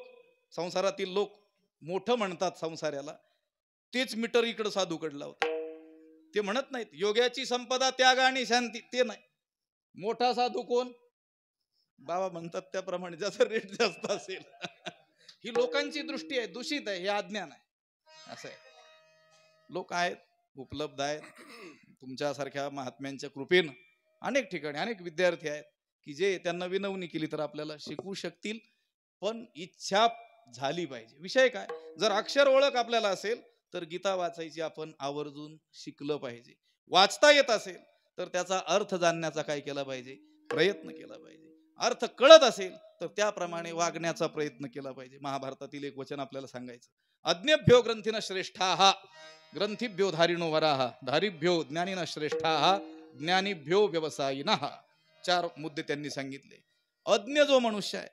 संसारातील लोक मोठं म्हणतात संसाराला, तेच मीटर इकडं साधूकडे लावतात. ते म्हणत नाहीत योग्याची संपदा त्याग आणि शांती, ते नाही. मोठा साधू कोण, बाबा म्हणतात त्याप्रमाणे ज्याचा रेट जास्त असेल. ही लोकांची दृष्टी आहे, दूषित आहे, हे अज्ञान आहे. असं आहे. लोक आहेत, उपलब्ध आहेत. तुमच्यासारख्या महात्म्यांच्या कृपेनं अनेक ठिकाणी अनेक विद्यार्थी आहेत की जे त्यांना विनवणी केली तर आपल्याला शिकवू शकतील. पण इच्छा झाली पाहिजे. विषय काय, जर अक्षर ओळख आपल्याला असेल तर गीता वाचायची आपण आवर्जून शिकलं पाहिजे. वाचता येत असेल तर त्याचा अर्थ जाणण्याचा काय केला पाहिजे, प्रयत्न केला पाहिजे. अर्थ कळत असेल तर त्याप्रमाणे वागण्याचा प्रयत्न केला पाहिजे. महाभारतातील एक वचन आपल्याला सांगायचं, अज्ञेभ्यो ग्रंथीन श्रेष्ठाः ग्रंथिभ्यो धारिणो वराः धारिभ्यो ज्ञानिन श्रेष्ठाः ज्ञानिभ्यो व्यवसायिनः. 4 मुद्दे त्यांनी सांगितले. अज्ञ जो मनुष्य आहे,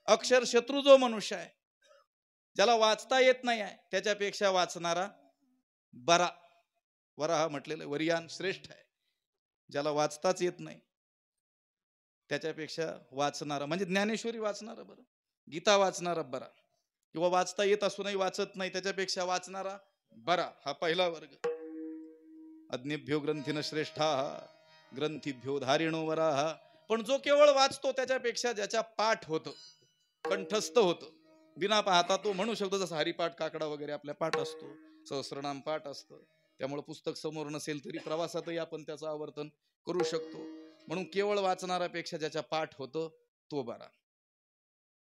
अक्षर शत्रू जो मनुष्य आहे, ज्याला वाचता येत नाही आहे, त्याच्यापेक्षा वाचणारा बरा. वराह म्हटलेलं वरियान श्रेष्ठ आहे. ज्याला वाचताच येत नाही त्याच्यापेक्षा वाचणारा म्हणजे ज्ञानेश्वरी वाचणारा बरं, गीता वाचणारा बरा, किंवा वाचता येत असूनही वाचत नाही त्याच्यापेक्षा वाचणारा बरा. हा पहिला वर्ग. अज्ञेभ्यो ग्रंथीन श्रेष्ठाः ग्रंथिभ्यो धारिणो वराः. पण जो केवळ वाचतो त्याच्यापेक्षा ज्याच्या पाठ होतं, कंठस्थ होतं, बिना पाहता तो म्हणू शकतो. जसं हरिपाठ काकडा वगैरे आपल्या पाठ असतो, सहस्रनाम पाठ असतं, त्यामुळे पुस्तक समोर नसेल तरी प्रवासातही आपण त्याचं आवर्तन करू शकतो. म्हणून केवळ वाचणाऱ्यापेक्षा ज्याच्या पाठ होतं तो बरा.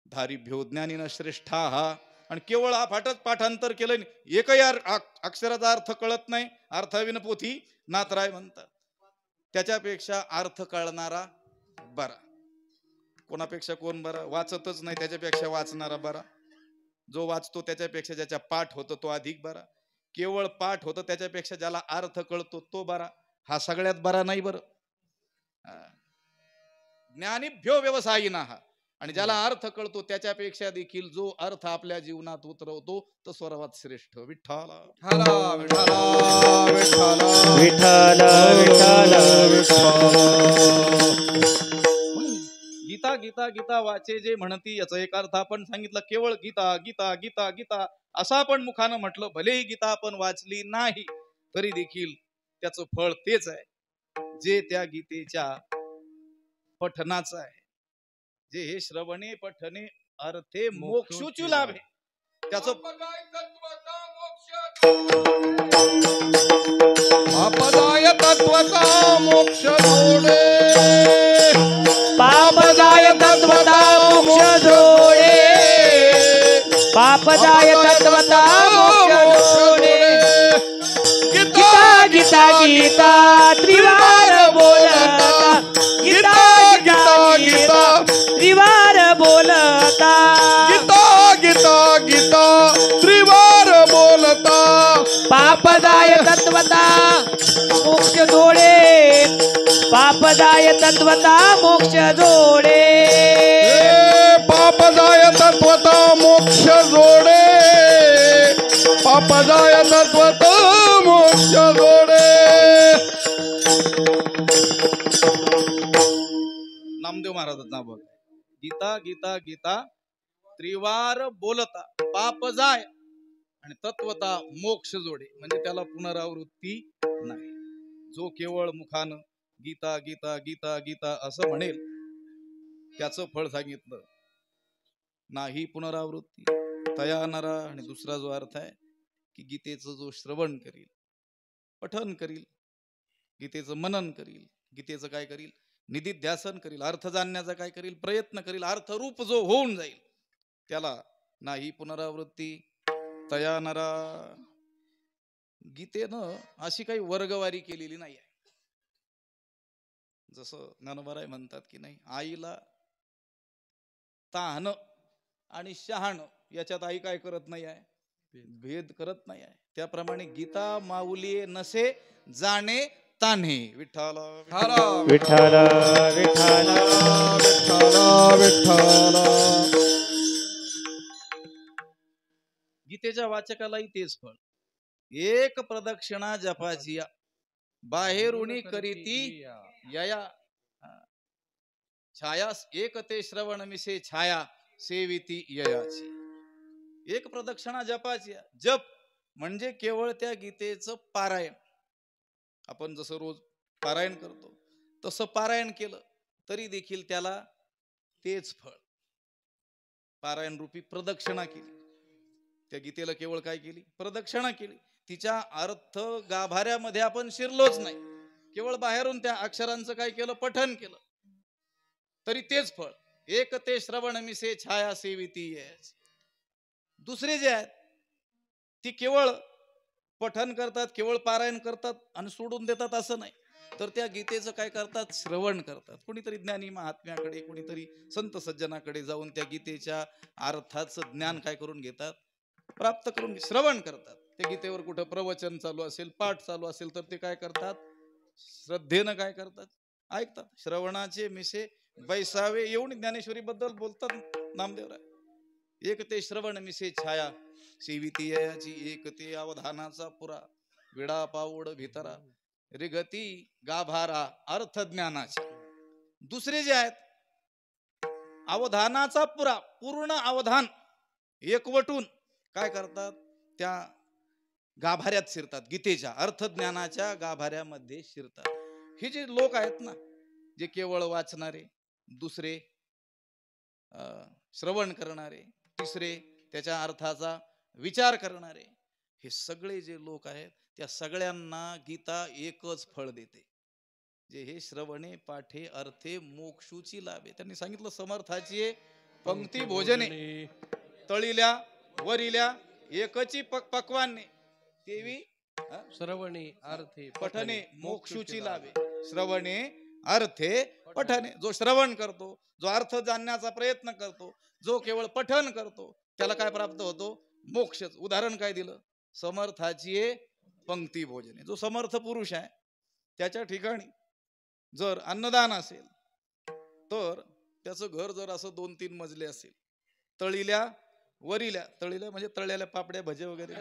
धारिभ्यो ज्ञानिन श्रेष्ठाः. आणि केवळ हा पाठांतर केलं, एकही अक्षराचा अर्थ कळत नाही, अर्थाविन पोथी नातराय म्हणतात, त्याच्यापेक्षा अर्थ कळणारा बरा. कोणापेक्षा कोण बरा, वाचतच नाही त्याच्यापेक्षा वाचणारा बरा. जो वाचतो त्याच्यापेक्षा ज्याच्या पाठ होतं तो अधिक बरा. केवळ पाठ होतं त्याच्यापेक्षा ज्याला अर्थ कळतो तो बरा. हा सगळ्यात बरा नाही बरं. ज्ञानिभ्यो व्यवसायिनः. आणि ज्याला अर्थ कळतो त्याच्यापेक्षा देखील जो अर्थ आपल्या जीवनात उतरवतो तो सर्वात श्रेष्ठ. विठ्ठल गीता गीता गीता वाचे जे म्हणती, याचा एक अर्थ आपण सांगितलं. केवळ गीता गीता गीता गीता असं आपण मुखानं म्हटलं, भलेही गीता आपण वाचली नाही तरी देखील त्याचं फळ तेच आहे जे त्या गीतेच्या पठनाचं आहे. जे हे श्रवणे पठने अर्थे मोक्षुचु लाभे, त्याचं पापदाय तत्वता मोक्ष जोडे, पापदाय तत्वता मोक्ष जोडे, पापदाय तत्वता मोक्ष जोडे. गीता गीता गीता त्रिवार बोलता, गीता गीता गीता त्रिवार बोलता, गीता गीता गीता त्रिवार बोलता. पापदाय तत्वता मोक्ष जोडे, पापदाय तत्वता मोक्ष जोडे पापदाय तत्वता मोक्ष जोडे पापदाय तत्वता मोक्ष जोडे नामदेव महाराजांचं नाव बघ. गीता गीता गीता त्रिवार बोलता पाप जाय आणि तत्वता मोक्ष जोडे, म्हणजे त्याला पुनरावृत्ती नाही. जो केवळ मुखानं गीता गीता गीता गीता असं म्हणेल त्याचं फळ सांगितलं नाही पुनरावृत्ती तया नरा. आणि दुसरा जो अर्थ आहे की गीतेचं जो श्रवण करील, पठन करील, गीतेचं मनन करील, गीतेचं काय करील, निधिध्यासन करील, अर्थ जाणण्याचा काय करील, प्रयत्न करील, अर्थरूप जो होऊन जाईल त्याला नाही पुनरावृत्ती तया नरा. गीतेनं अशी काही वर्गवारी केलेली नाही आहे. जसं ज्ञानोबाराय म्हणतात की नाही, आईला ताहणं आणि शहाणं याच्यात आई काय करत नाही आहे, भेद करत नाही आहे. त्याप्रमाणे गीता माऊली नसे जाणे तान्हे. विठ्ठल विठ्ठल विठ्ठल विठ्ठल. गीतेच्या वाचकालाही तेच फळ. एक प्रदक्षिणा जपाची बाहेरुणी करीती यया छाया एक ते श्रवण मिसे छाया सेविती ययाची. एक प्रदक्षिणा जपाची. जप म्हणजे केवळ त्या गीतेचं पारायण. आपण जसं रोज पारायण करतो तसं पारायण केलं तरी देखील त्याला तेच फळ. पारायण रूपी प्रदक्षिणा केली, त्या गीतेला केवळ काय केली, प्रदक्षिणा केली. तिच्या अर्थ गाभाऱ्यामध्ये आपण शिरलोच नाही, केवळ बाहेरून त्या अक्षरांचं काय केलं, पठन केलं तरी तेच फळ. एक ते श्रवण मिसे छाया सेविती. दुसरे जे आहेत ती केवळ पठन करतात, केवळ पारायण करतात आणि सोडून देतात असं नाही, तर त्या गीतेचं काय करतात, श्रवण करतात. कोणीतरी ज्ञानी महात्म्याकडे, कोणीतरी संत सज्जनाकडे जाऊन त्या गीतेच्या अर्थाचं ज्ञान काय करून घेतात, प्राप्त करून श्रवण करतात. त्या गीतेवर कुठं प्रवचन चालू असेल, पाठ चालू असेल तर ते काय करतात, श्रद्धेनं काय करतात, ऐकतात. श्रवणाचे मिसे बैसावे एवढी ज्ञानेश्वरी बद्दल बोलतात नामदेवराय. एक ते श्रवण मिसे छाया सेविती ययाची. एक ते अवधानाचा पुरा विडा पाऊड भितरा रिगती गाभारा अर्थ ज्ञानाचे. दुसरे जे आहेत अवधानाचा पुरा, पूर्ण अवधान एकवटून काय करतात, त्या गाभाऱ्यात शिरतात, गीतेच्या अर्थज्ञानाच्या गाभाऱ्यामध्ये शिरतात. हे जे लोक आहेत ना, जे केवळ वाचणारे, दुसरे श्रवण करणारे, तिसरे त्याच्या अर्थाचा विचार करणारे, हे सगळे जे लोक आहेत त्या सगळ्यांना गीता एकच फळ देते, जे हे श्रवणे पाठे अर्थे मोक्षुची लाभे. त्यांनी सांगितलं समर्थाची पंक्ती भोजने तळील्या वरिल्या एकची पक्वाने तेवी श्रवणे अर्थे पठने मोक्षुची लाभे. श्रवणे अर्थे पठने. जो श्रवण करतो, जो अर्थ जाणण्याचा प्रयत्न करतो, जो केवळ पठन करतो त्याला काय प्राप्त होतो, मोक्ष. उदाहरण काय दिलं, समर्थाची पंक्ती भोजने. जो समर्थ पुरुष आहे त्याच्या ठिकाणी जर अन्नदान असेल तर त्याचं घर जर असं 2-3 मजले असेल, तळील्या वरिल्या, तळील्या म्हणजे तळलेल्या पापड्या भजे वगैरे,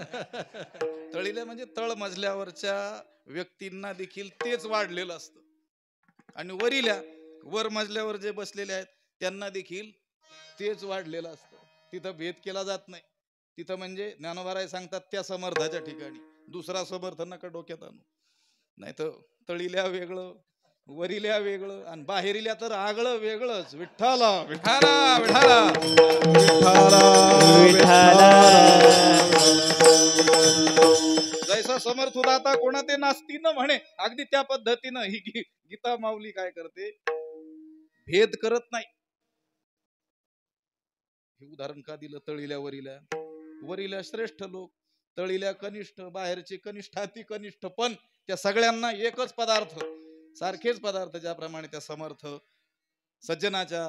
तळील्या म्हणजे तळ मजल्यावरच्या व्यक्तींना देखील तेच वाढलेलं असतं, आणि वरिल्या वर मजल्यावर जे बसलेले आहेत त्यांना देखील तेच वाढलेलं असतं. तिथं भेद केला जात नाही. तिथं म्हणजे ज्ञानोबाराय सांगतात त्या समर्थाच्या ठिकाणी दुसरा समर्थ नका डोक्यात आणू. नाही तर तळील्या वेगळं, वरिल्या वेगळं, आणि बाहेरील्या तर आगळं वेगळंच. विठ्ठला विठ्ठला विठ्ठला जैसा समर्थ उदाता कोणा ते नास्ती न म्हणे, अगदी त्या पद्धतीनं ही गीता माऊली काय करते, भेद करत नाही. हे उदाहरण का दिलं, तळील्या वरिल्या. वरिल्या श्रेष्ठ लोक, तळील्या कनिष्ठ, बाहेरचे कनिष्ठ अति कनिष्ठ, पण त्या सगळ्यांना एकच पदार्थ, सारखेच पदार्थ ज्याप्रमाणे त्या समर्थ सज्जनाच्या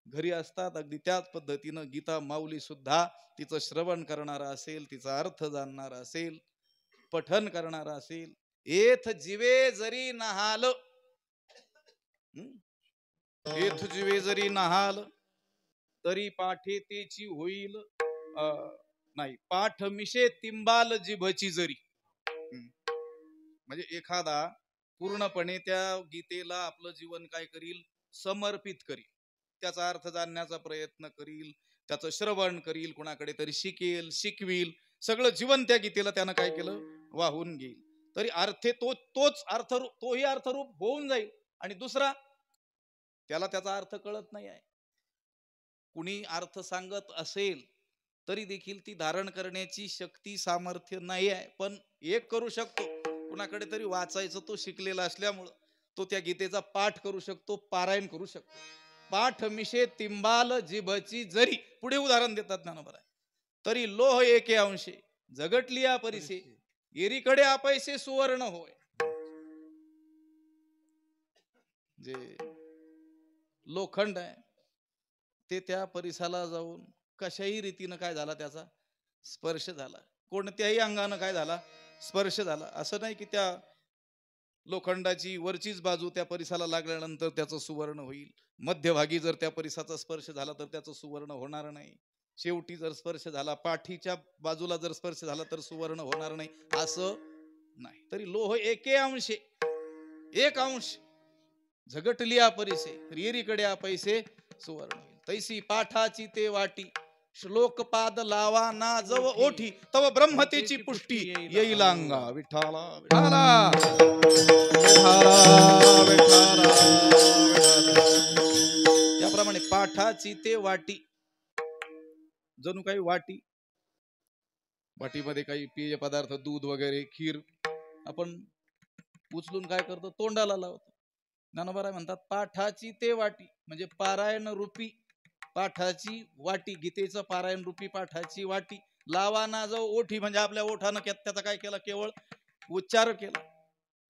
घरी असतात, अगदी त्याच पद्धतीनं गीता माऊली सुद्धा तिचं श्रवण करणारा असेल, तिचा अर्थ जाणणारा असेल, पठन करणारा असेल. एथ जीवे जरी नहाल हे तुझवे जरी नहाल तरी पाठे तेची होईल नाही पाठ मिशे तिंबाल जिभची जरी. म्हणजे एखादा पूर्णपणे त्या गीतेला आपलं जीवन काय करील, समर्पित करील, त्याचा अर्थ जाणण्याचा प्रयत्न करील, त्याचं श्रवण करील, कुणाकडे तरी शिकेल, शिकविल, सगळं जीवन त्या गीतेला त्यानं काय केलं, वाहून घेईल, तरी अर्थे तोच अर्थरूप, तोही अर्थरूप होऊन जाईल. आणि दुसरा, त्याला त्याचा अर्थ कळत नाही आहे. कुणी अर्थ सांगत असेल तरी देखील ती धारण करण्याची शक्ती, सामर्थ्य नाही आहे. पण एक करू शकतो, कुणाकडे तरी वाचायचं, तो शिकलेला असल्यामुळं तो त्या गीतेचा पाठ करू शकतो, पारायण करू शकतो. पाठ मिशे तिंबाल जिभची जरी. पुढे उदाहरण देतात ज्ञानोबा, तरी लोह एके अंशे जगटली परिसे एरीकडे आपैसे सुवर्ण होय. जे लोखंड आहे ते त्या परिसाला जाऊन कशाही रीतीनं काय झाला, त्याचा स्पर्श झाला, कोणत्याही अंगानं काय झाला, स्पर्श झाला. असं नाही की त्या लोखंडाची वरचीच बाजू त्या परिसाला लागल्यानंतर त्याचं सुवर्ण होईल, मध्यभागी जर त्या परिसाचा स्पर्श झाला तर त्याचं सुवर्ण होणार नाही, शेवटी जर स्पर्श झाला, पाठीच्या बाजूला जर स्पर्श झाला तर सुवर्ण होणार नाही, असं नाही. तरी लोह एके अंशे, एक अंश झगटली परिसे एरीकडे पैसे सुवर्ण होईल. तैसी पाठाची ते वाटी श्लोक पाद लावा ना जव ओठी तव ब्रह्मतेची पुष्टी येईल अंगा. विठाला विठाला त्याप्रमाणे पाठाची ते वाटी, जणू काही वाटी, वाटीमध्ये काही पेय पदार्थ, दूध वगैरे, खीर, आपण उचलून काय करतो, तोंडाला लावतो. ज्ञानोबा म्हणतात पाठाची ते वाटी, म्हणजे पारायण रूपी पाठाची वाटी, गीतेचं पारायण रूपी पाठाची वाटी लावा ना जाऊ ओठी, म्हणजे आपल्या ओठानं त्याचा काय केला, केवळ उच्चार केला.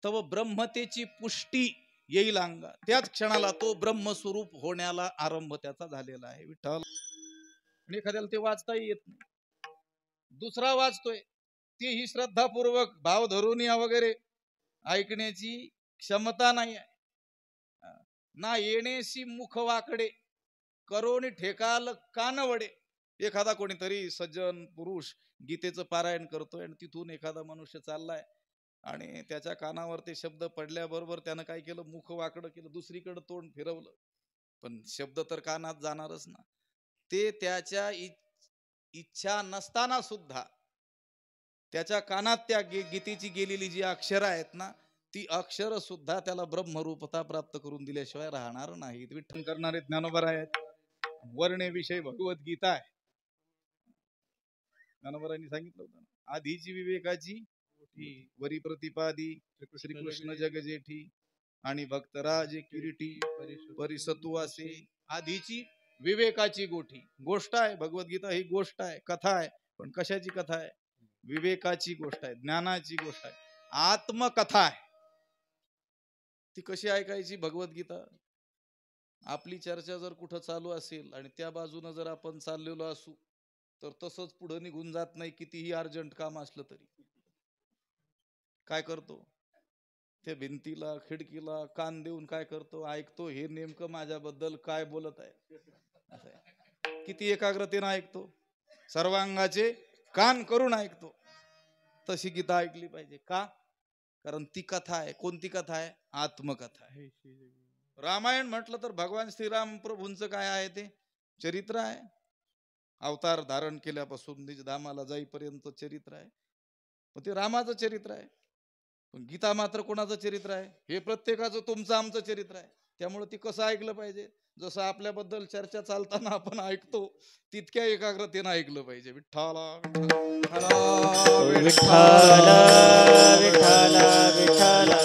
तव ब्रह्मतेची पुष्टी येईल अंगा. त्याच क्षणाला तो ब्रह्मस्वरूप होण्याला आरंभ त्याचा झालेला आहे. विठ्ठल. आणि एखाद्याला ते वाचताही येत नाही, दुसरा वाचतोय, तेही श्रद्धापूर्वक भाव धरून या वगैरे ऐकण्याची क्षमता नाही आहे. ना येणेशी मुख वाकडे करोनी ठेकाल कान वडे. एखादा कोणीतरी सज्जन पुरुष गीतेचं पारायण करतोय आणि तिथून एखादा मनुष्य चाललाय आणि त्याच्या कानावर ते शब्द पडल्याबरोबर त्यानं काय केलं, मुख वाकडं केलं, दुसरीकडे तोंड फिरवलं, पण शब्द तर कानात जाणारच ना. ते त्याच्या इच्छा नसताना सुद्धा त्याच्या कानात त्या गीतेची गेलेली जी अक्षरं आहेत ना, ती अक्षर सुद्धा त्याला ब्रह्मरूपता प्राप्त करून दिल्याशिवाय राहणार नाहीत. विठ्ठल करणारे ज्ञानोबा आहेत. वर्णेविषयी भगवद्गीता आहे. ज्ञानोबांनी सांगितलं होतं, आधीची विवेकाची वरी प्रतिपादी श्रीकृष्ण जगजेठी आणि भक्तराज किरीटी परिसत्वासे. आधीची विवेकाची गोष्ट आहे भगवद्गीता, ही गोष्ट आहे, कथा आहे. पण कशाची कथा आहे? विवेकाची गोष्ट आहे, ज्ञानाची गोष्ट आहे, आत्मकथा आहे. ती कशी ऐकायची भगवद्गीता? आपली चर्चा जर कुठं चालू असेल आणि त्या बाजूनं जर आपण चाललेलो असू तर तसंच पुढे निघून जात नाही, कितीही अर्जंट काम असलं तरी. काय करतो, त्या भिंतीला, खिडकीला कान देऊन काय करतो, ऐकतो, हे नेमकं माझ्याबद्दल काय बोलत आहे. किती एकाग्रतेनं ऐकतो, सर्वांगाचे कान करून ऐकतो. तशी गीता ऐकली पाहिजे. का? कारण ती कथा आहे. कोणती कथा आहे? आत्मकथा आहे. रामायण म्हटलं तर भगवान श्रीराम प्रभूंचं काय आहे, ते चरित्र आहे. अवतार धारण केल्यापासून निज धामाला जाईपर्यंत चरित्र आहे, पण ते रामाचं चरित्र आहे. पण गीता मात्र कोणाचं चरित्र आहे? हे प्रत्येकाचं, तुमचं, आमचं चरित्र आहे. त्यामुळे ती कसं ऐकलं पाहिजे? जसं आपल्याबद्दल चर्चा चालताना आपण ऐकतो तितक्या एकाग्रतेनं ऐकलं पाहिजे. विठ्ठला विठ्ठला विठ्ठला विठ्ठला.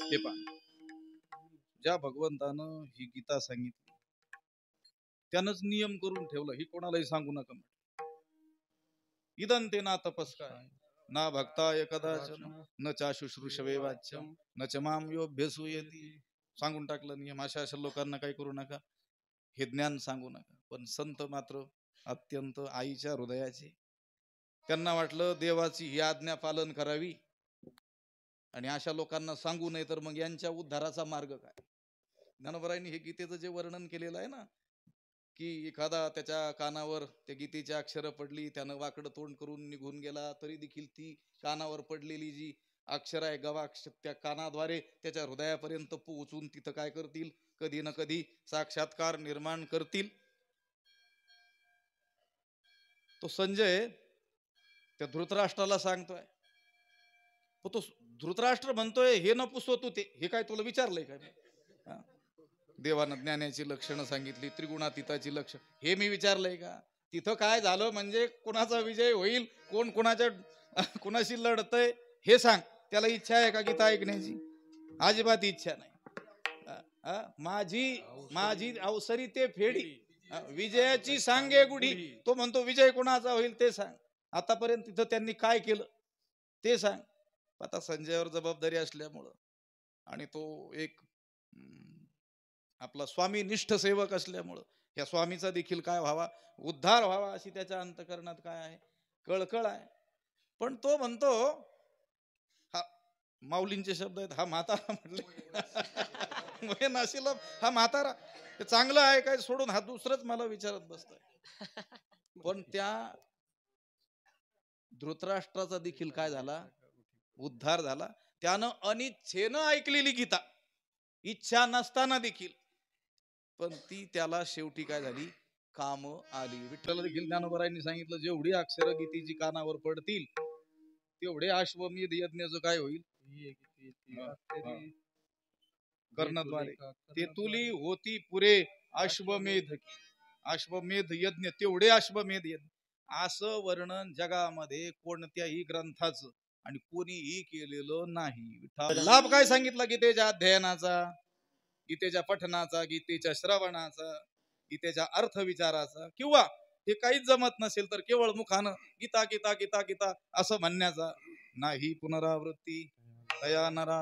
हे पहा, ज्या भगवंतानं ही गीता सांगितली त्यानंच नियम करून ठेवलं, ही कोणालाही सांगू नका. इदं ते ना तपस्कार ना भक्ताय कदाचन न चाशुश्रूषवे वाच्यम न च माम योऽभ्यसूयति. सांगून टाकलं नियम. अशा लोकांना काही करू नका, हे ज्ञान सांगू नका. पण संत मात्र अत्यंत आईच्या हृदयाचे. त्यांना वाटलं देवाची ही आज्ञा पालन करावी आणि अशा लोकांना सांगू नये तर मग यांच्या उद्धाराचा मार्ग काय? ज्ञानोबरायांनी हे गीतेचं जे वर्णन केलेलं आहे ना, की एखादा त्याच्या कानावर त्या गीतेची अक्षरं पडली, त्यानं वाकडं तोंड करून निघून गेला, तरी देखील ती कानावर पडलेली जी अक्षर आहे गवाक्ष त्या कानाद्वारे त्याच्या हृदयापर्यंत पोहोचून तिथं काय करतील, कधी ना कधी साक्षात्कार निर्माण करतील. तो संजय त्या धृतराष्ट्राला सांगतोय, तो धृतराष्ट्र म्हणतोय हे न पुसतो तू ते, हे काय तुला विचारलंय काय? देवानं ज्ञानाची लक्षणं सांगितली, त्रिगुणातीताची लक्षण, हे मी विचारलंय का? तिथं काय झालं म्हणजे कुणाचा विजय होईल, कोण कुणाशी लढतय हे सांग. त्याला इच्छा आहे का गीता ऐकण्याची? अजिबात इच्छा नाही. माझी अवसरी ते फेडी, विजयाची सांगे गुढी. तो म्हणतो विजय कोणाचा होईल ते सांग, आतापर्यंत तिथं त्यांनी काय केलं ते सांग. आता संजयावर जबाबदारी असल्यामुळं आणि तो एक आपला स्वामी निष्ठ सेवक असल्यामुळं या स्वामीचा देखील काय व्हावा, उद्धार व्हावा अशी त्याच्या अंतकरणात काय आहे, कळकळ आहे. पण तो म्हणतो, हा माऊलींचे शब्द आहेत, हा म्हातारा म्हटले नाशिला, हा म्हातारा चांगलं आहे काय सोडून हा दुसरंच मला विचारत बसतोय. पण त्या धृतराष्ट्राचा देखील काय झाला, उद्धार झाला. त्यानं अनिच्छेनं ऐकलेली गीता, इच्छा नसताना देखील, पण ती त्याला शेवटी काय झाली, काम आली. विठ्ठल देखील ज्ञानोबरायांनी सांगितलं, जेवढी अक्षर गीतेची कानावर पडतील तेवढे अश्वमेध यज्ञाचं काय होईल, कर्णद्वारे ते तुली होती पुरे अश्वमेध, अश्वमेध यज्ञ, तेवढे अश्वमेध यज्ञ. असं वर्णन जगामध्ये कोणत्याही ग्रंथाचं आणि कोणीही केलेलं नाही. लाभ काय सांगितला गीतेच्या अध्ययनाचा, गीतेच्या पठनाचा, गीतेच्या श्रवणाचा, गीतेच्या अर्थ विचाराचा, किंवा हे काहीच जमत नसेल तर केवळ मुखानं गीता गीता गीता गीता असं म्हणण्याचा नाही. पुनरावृत्ती तया नरा,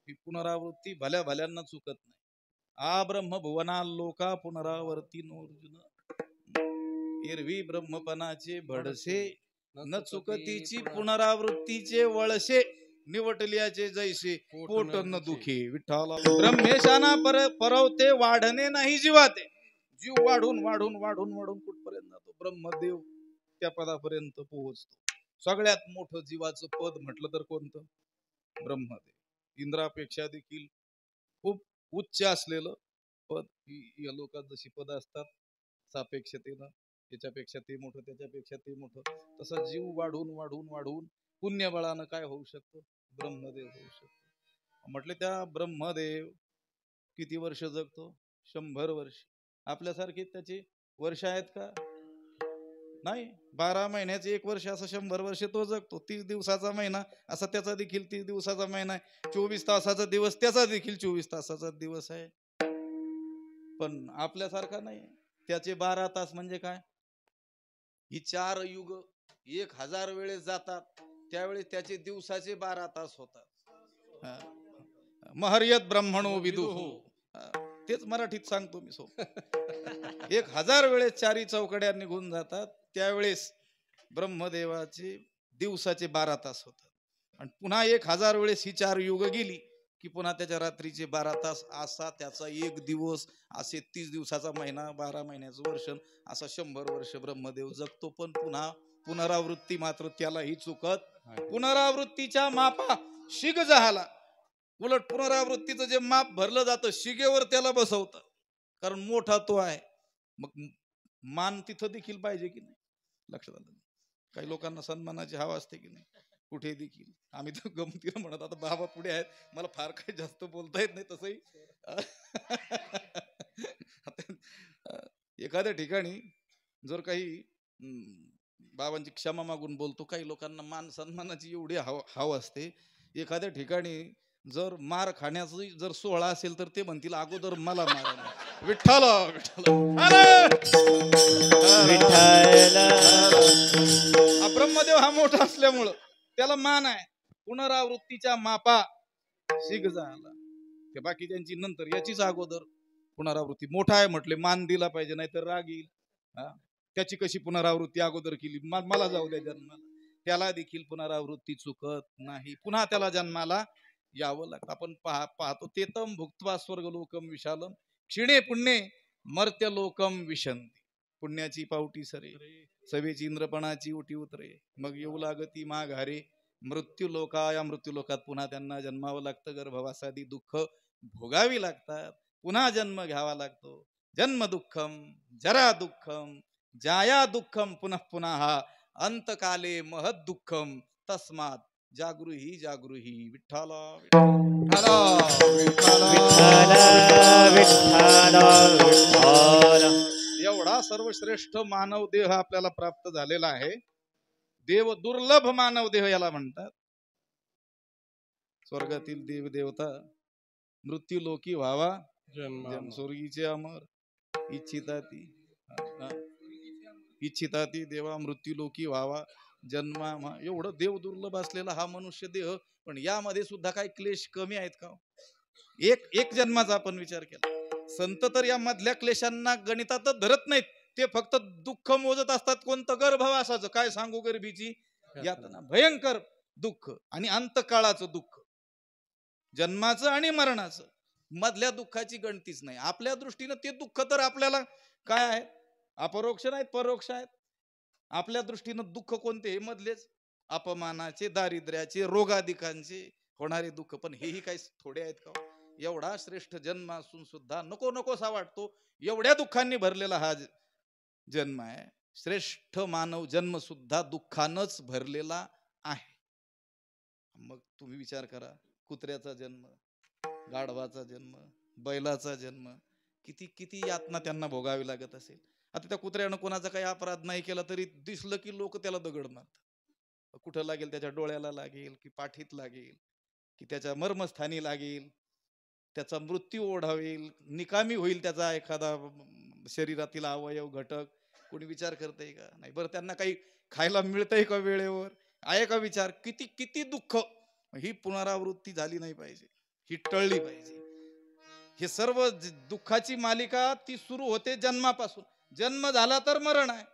ही पुनरावृत्ती भल्या भल्यांना चुकत नाही. आ ब्रह्म भुवना लोका पुनरावर्ती नोर्जुन, एरवी ब्रह्मपणाचे भडसे न चुकतीची पुनरावृत्तीचे वळसे, निवटल्याचे जैसे पोट न दुखे. विठ्ठला ब्रह्मेशाना परवते वाढणे नाही जीवाते. जीव वाढून वाढून वाढून वाढून कुठपर्यंत जातो, ब्रह्मदेव त्या पदापर्यंत पोहोचतो. सगळ्यात मोठं जीवाचं पद म्हटलं तर कोणतं, ब्रह्मदेव. इंद्रापेक्षा देखील खूप उच्च असलेलं पद. या लोकात जशी पद असतात सापेक्षतेनं, याच्यापेक्षा ते मोठं, त्याच्यापेक्षा ते मोठं, तसं जीव वाढून वाढून वाढून पुण्यबळानं काय होऊ शकतं, ब्रह्मदेव होऊ शकतो. म्हटले त्या ब्रह्मदेव किती वर्ष जगतो, 100 वर्ष. आपल्यासारखे त्याचे वर्ष आहेत का? नाही. 12 महिन्याचे 1 वर्ष असं 100 वर्ष तो जगतो. 30 दिवसाचा महिना असा त्याचा देखील 30 दिवसाचा महिना आहे. 24 तासाचा दिवस त्याचा देखील 24 तासाचा दिवस आहे. पण आपल्यासारखा नाही. त्याचे 12 तास म्हणजे काय, ही 4 युग 1000 वेळेस जातात, त्यावेळेस त्याचे दिवसाचे 12 तास होतात. महर्यत ब्रह्मणो विदुः, तेच मराठीत सांगतो मी. 1000 वेळेस 4 चौकड्या निघून जातात, त्यावेळेस ब्रह्मदेवाचे दिवसाचे 12 तास होतात. आणि पुन्हा 1000 वेळेस ही 4 युग गेली की पुन्हा त्याच्या रात्रीचे 12 तास. असा त्याचा 1 दिवस, असे 30 दिवसाचा महिना, 12 महिन्याचं वर्ष, असा 100 वर्ष ब्रह्मदेव जगतो. पण पुन्हा पुनरावृत्ती मात्र त्यालाही चुकत. पुनरावृत्तीच्या मापा शिग झाला. उलट पुनरावृत्तीचं जे माप भरलं जातं शिगेवर त्याला बसवतं, कारण मोठा तो आहे. मग मान तिथं देखील पाहिजे की नाही, लक्षात आलं. काही लोकांना सन्मानाची हवा असते की नाही, कुठे देखील. आम्ही तर गमतीला म्हणत, आता बाबा पुढे आहेत, मला फार काही जास्त बोलता येत नाही. तसंही एखाद्या ठिकाणी जर काही बाबांची क्षमा मागून बोलतो, काही लोकांना मान सन्मानाची एवढी हवा असते. एखाद्या ठिकाणी जर मार खाण्याचा जर सोहळा असेल तर ते म्हणतील अगोदर मला मारा. विठ्ठल ब्रह्मदेव हा मोठा असल्यामुळं त्याला मान आहे. पुनरावृत्तीच्या मापा शिग झाला. ते बाकी त्यांची नंतर, याचीच अगोदर पुनरावृत्ती. मोठा आहे म्हटले मान दिला पाहिजे, नाहीतर राग येईल. त्याची कशी पुनरावृत्ती अगोदर केली, मला जाऊ द्या जन्माला. त्याला देखील पुनरावृत्ती चुकत नाही, पुन्हा त्याला जन्माला यावं लागतं. आपण पाहतो तेतम भुक्त्वा स्वर्ग लोकम विशालम क्षिणे पुण्ये मर्त्य लोकम विशंती. पुण्याची पावटी सरे सवेची इंद्रपणाची उटी उतरे, मग येऊ लागती माघारे मृत्यू लोका. या मृत्यू लोकात पुन्हा त्यांना जन्मावं लागतं, गर्भवासादी दुःख भोगावी लागतात, पुन्हा जन्म घ्यावा लागतो. जन्म दुःखम जरा दुःखम जाया दुःखम पुनः पुनः अंतकाले महद दुःखम तस्मात जागृही जागृही विठ्ठला विठ्ठला विठ्ठला विठ्ठल विठ्ठल विठ्ठल. एवढा सर्वश्रेष्ठ मानव देह आपल्याला प्राप्त झालेला आहे. देव दुर्लभ मानव देह याला म्हणतात. स्वर्गातील देव देवता मृत्यू लोकी व्हावा जन्म स्वर्गीचे अमर इच्छिताती इच्छिताती देवा मृत्यू लोकी व्हावा जन्मा. एवढं देव दुर्लभ असलेला हा मनुष्य देह, पण यामध्ये सुद्धा काही क्लेश कमी आहेत का? एक जन्माचा आपण विचार केला, संत तर या मधल्या क्लेशांना गणितातच धरत नाहीत. ते फक्त दुःख मोजत असतात. कोणतं? गर्भवासाचं. काय सांगू, गर्भीची यातना, भयंकर दुःख आणि अंतकाळाचं दुःख, जन्माचं आणि मरणाचं. मधल्या दुःखाची गणतीच नाही. आपल्या दृष्टीनं ते दुःख तर आपल्याला काय आहे, अपरोक्ष नाहीत परोक्ष आहेत. आपल्या दृष्टीनं दुःख कोणते? हे मधलेच, अपमानाचे, दारिद्र्याचे, रोगाधिकांचे होणारे दुःख. पण हेही काही थोडे आहेत का? एवढा श्रेष्ठ जन्म असून सुद्धा नको नकोसा वाटतो. एवढ्या दुःखांनी भरलेला हा जन्म आहे. श्रेष्ठ मानव जन्म सुद्धा दुःखानच भरलेला आहे. मग तुम्ही विचार करा, कुत्र्याचा जन्म, गाढवाचा जन्म, बैलाचा जन्म, किती किती यातना त्यांना भोगावी लागत असेल. आता त्या कुत्र्यानं कोणाचा काही अपराध नाही केला तरी दिसलं की लोक त्याला दगड मारतात. कुठं लागेल? त्याच्या डोळ्याला लागेल की पाठीत लागेल की त्याच्या मर्मस्थानी लागेल, त्याचा मृत्यू ओढावेल, निकामी होईल त्याचा एखादा शरीरातील अवयव घटक. कोणी विचार करतंय का? नाही. बरं, त्यांना काही खायला मिळतंय का वेळेवर? आहे का विचार? किती किती दुःख. ही पुनरावृत्ती झाली नाही पाहिजे, ही टळली पाहिजे. हे सर्व दुःखाची मालिका ती सुरू होते जन्मापासून. जन्म झाला तर मरण आहे.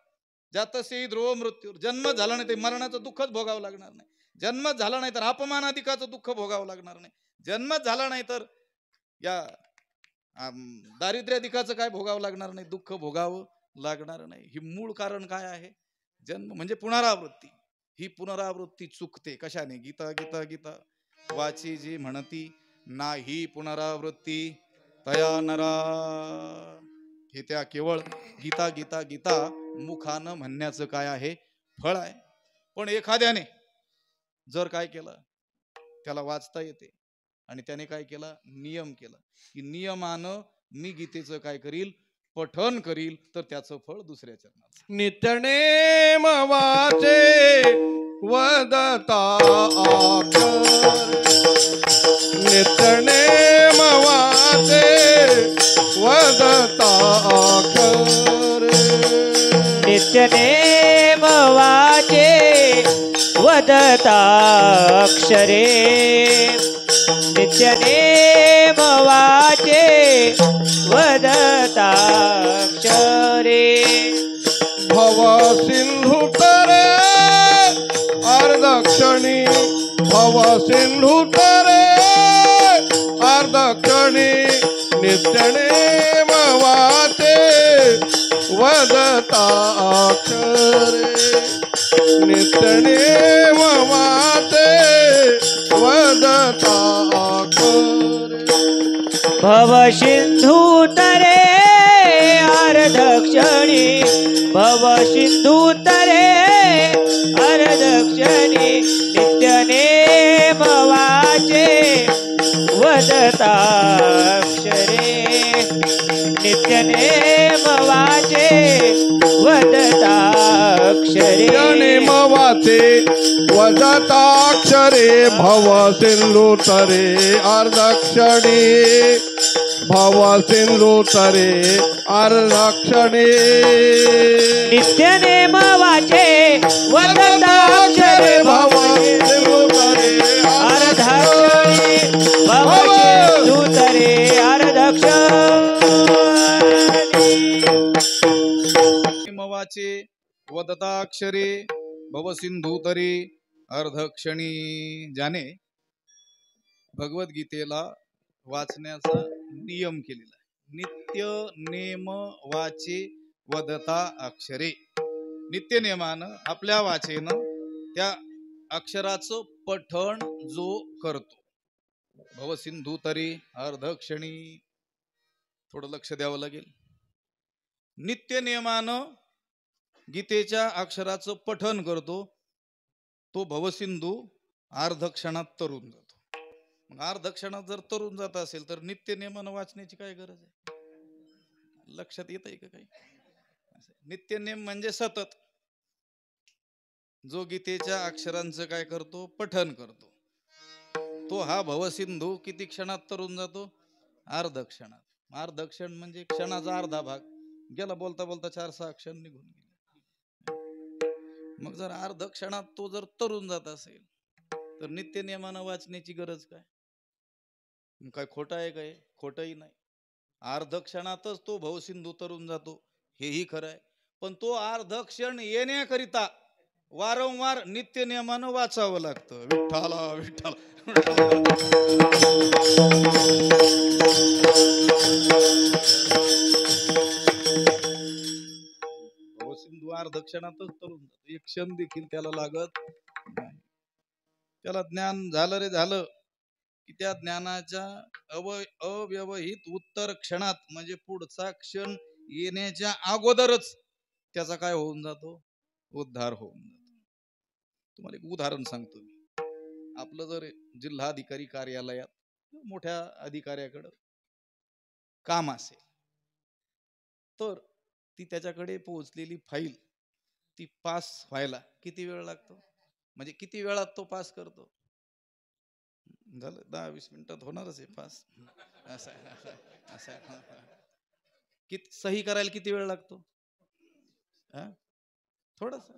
जातसे ध्रुव मृत्यू. जन्म झाला नाही तर मरणाचं दुःखच भोगावं लागणार नाही. जन्म झाला नाही तर अपमानाधिकाचं दुःख भोगावं लागणार नाही. जन्म झाला नाही तर या दारिद्र्याधिकाचं काय भोगावं लागणार नाही, दुःख भोगावं लागणार नाही. ही मूळ कारण काय आहे? जन्म म्हणजे पुनरावृत्ती. ही पुनरावृत्ती चुकते. कशाने? गीता गीता गीता वाची जी म्हणती नाही पुनरावृत्ती तया नरा. हे त्या केवळ गीता गीता गीता मुखानं म्हणण्याचं काय आहे? फळ आहे. पण एखाद्याने जर काय केलं, त्याला वाचता येते आणि त्याने काय केलं? नियम केला की नियमानं मी गीतेचं काय करील? पठन करील, तर त्याचं फळ दुसऱ्या चरणात. नित्यनेम वाचे वदता आकर. नित्यनेम वाचे वदता आकर. नित्यनेम वाचे वदताक्षरे. नित्यनेम वाचे वदताक्षरे. भव सिंधु तरे अर्धक्षणी. भव सिंधु तरे अर्धक्षणी. नित्यनेम वाचे वदता अक्षरे. नित्यनेम वाचे वदता अक्षरे. भव सिंधू तरे अर्धक्षणी. भव सिंधू तरे अर्धक्षणी. नित्यनेम वाचे वदताक्षरे. नित्यनेम वाचे वदताक्षरे. नित्यनेम वाचे वदताक्षरे. भव सिंधु तरे अर्धक्षणी. भव सिंधु तरे अर्धक्षणी. नित्यनेम वाचे वदताक्षरे. भव सिंधु तरे अर्धक्षणी. भव सिंधु तरे अर्धक्षणी. मवाचे वदताक्षरे भवसिंधू तरी अर्धक्षणी ज्याने भगवद्गीतेला वाचण्याचा नियम केलेला आहे. नित्य नेम वाचे वदता अक्षरे. नित्य नेमानं आपल्या वाचेनं त्या अक्षराचं पठण जो करतो. भवसिंधू तरी अर्धक्षणी. थोडं लक्ष द्यावं लागेल. नित्य नेमानं गीतेच्या अक्षराचं पठण करतो तो भवसिंधू अर्धक्षणात तरून जातो. मग अर्धक्षणात जर तरून जात असेल तर नित्य नेमानं वाचण्याची काय गरज आहे? लक्षात येत आहे का काही? नित्य नेम म्हणजे सतत जो गीतेच्या अक्षरांचं काय करतो? पठन करतो. तो हा भवसिंधू किती क्षणात तरून जातो? अर्धक्षणात. अर्धक्षण म्हणजे क्षणाचा अर्धा भाग गेला. बोलता बोलता 4-6 क्षण निघून गेले. मग जर अर्धक्षणात तो जर तरून जात असेल तर नित्य नियमानं वाचण्याची गरज काय? काय खोटं आहे काय? खोटंही नाही. अर्धक्षणातच तो भवसिंधू तरून जातो हेही खरं आहे. पण तो अर्धक्षण येण्याकरिता वारंवार नित्य नियमानं वाचावं लागतं. विठ्ठला विठ्ठला. भवसिंधू अर्धक्षणातच तरून जातो. एक क्षण देखील त्याला लागत नाही. त्याला ज्ञान झालं रे झालं की त्या ज्ञानाच्या अव्यवहित उत्तर क्षणात म्हणजे पुढचा क्षण येण्याच्या अगोदरच त्याचा काय होऊन जातो? उद्धार होऊन जातो. तुम्हाला एक उदाहरण सांगतो मी. आपलं जर जिल्हाधिकारी कार्यालयात मोठ्या अधिकाऱ्याकडं काम असेल तर ती त्याच्याकडे पोहोचलेली फाईल ती पास व्हायला किती वेळ लागतो? म्हणजे किती वेळात तो पास करतो? झालं 10-20 मिनिटात होणारच आहे पास. असं किती सही करायला किती वेळ लागतो? थोडस.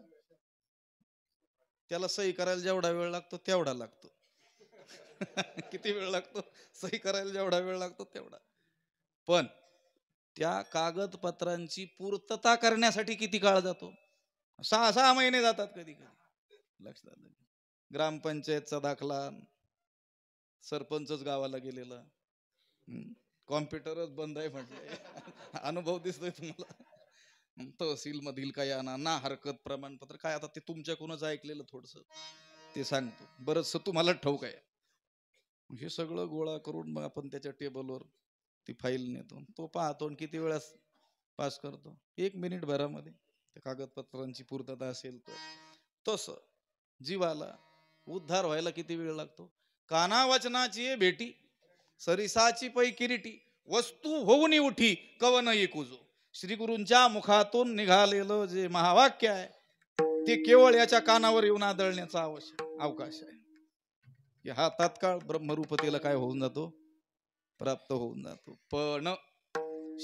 त्याला सही करायला जेवढा वेळ लागतो तेवढा लागतो. किती वेळ लागतो? सही करायला जेवढा वेळ लागतो तेवढा. पण त्या कागदपत्रांची पूर्तता करण्यासाठी किती काळ जातो? 6 महिने जातात कधी कधी. लक्षात. ग्रामपंचायतचा दाखला, सरपंचच गावाला गेलेला, कॉम्प्युटरच बंद आहे म्हटलं. अनुभव दिसतोय तुम्हाला? तहसील मधील काय आणा ना हरकत प्रमाणपत्र काय. आता ते तुमच्याकडूनच ऐकलेलं थोडस ते सांगतो. बरंच तुम्हाला ठाऊक आहे. हे सगळं गोळा करून मग आपण त्याच्या टेबलवर ती फाईल नेतो. तो पाहतो किती वेळास पास करतो? 1 मिनिट भरामध्ये त्या कागदपत्रांची पूर्तता असेल तर. तसं जीवाला उद्धार व्हायला किती वेळ लागतो? काना वचनाची भेटी सरिसाची पै किरीटी वस्तू होऊन उठी कवन कुजो. श्री गुरूंच्या मुखातून निघालेलं जे महावाक्य आहे ते केवळ याच्या कानावर येऊन आदळण्याचा अवकाश आहे. हा तात्काळ ब्रह्मरूपतेला काय होऊन जातो? प्राप्त होऊन जातो. पण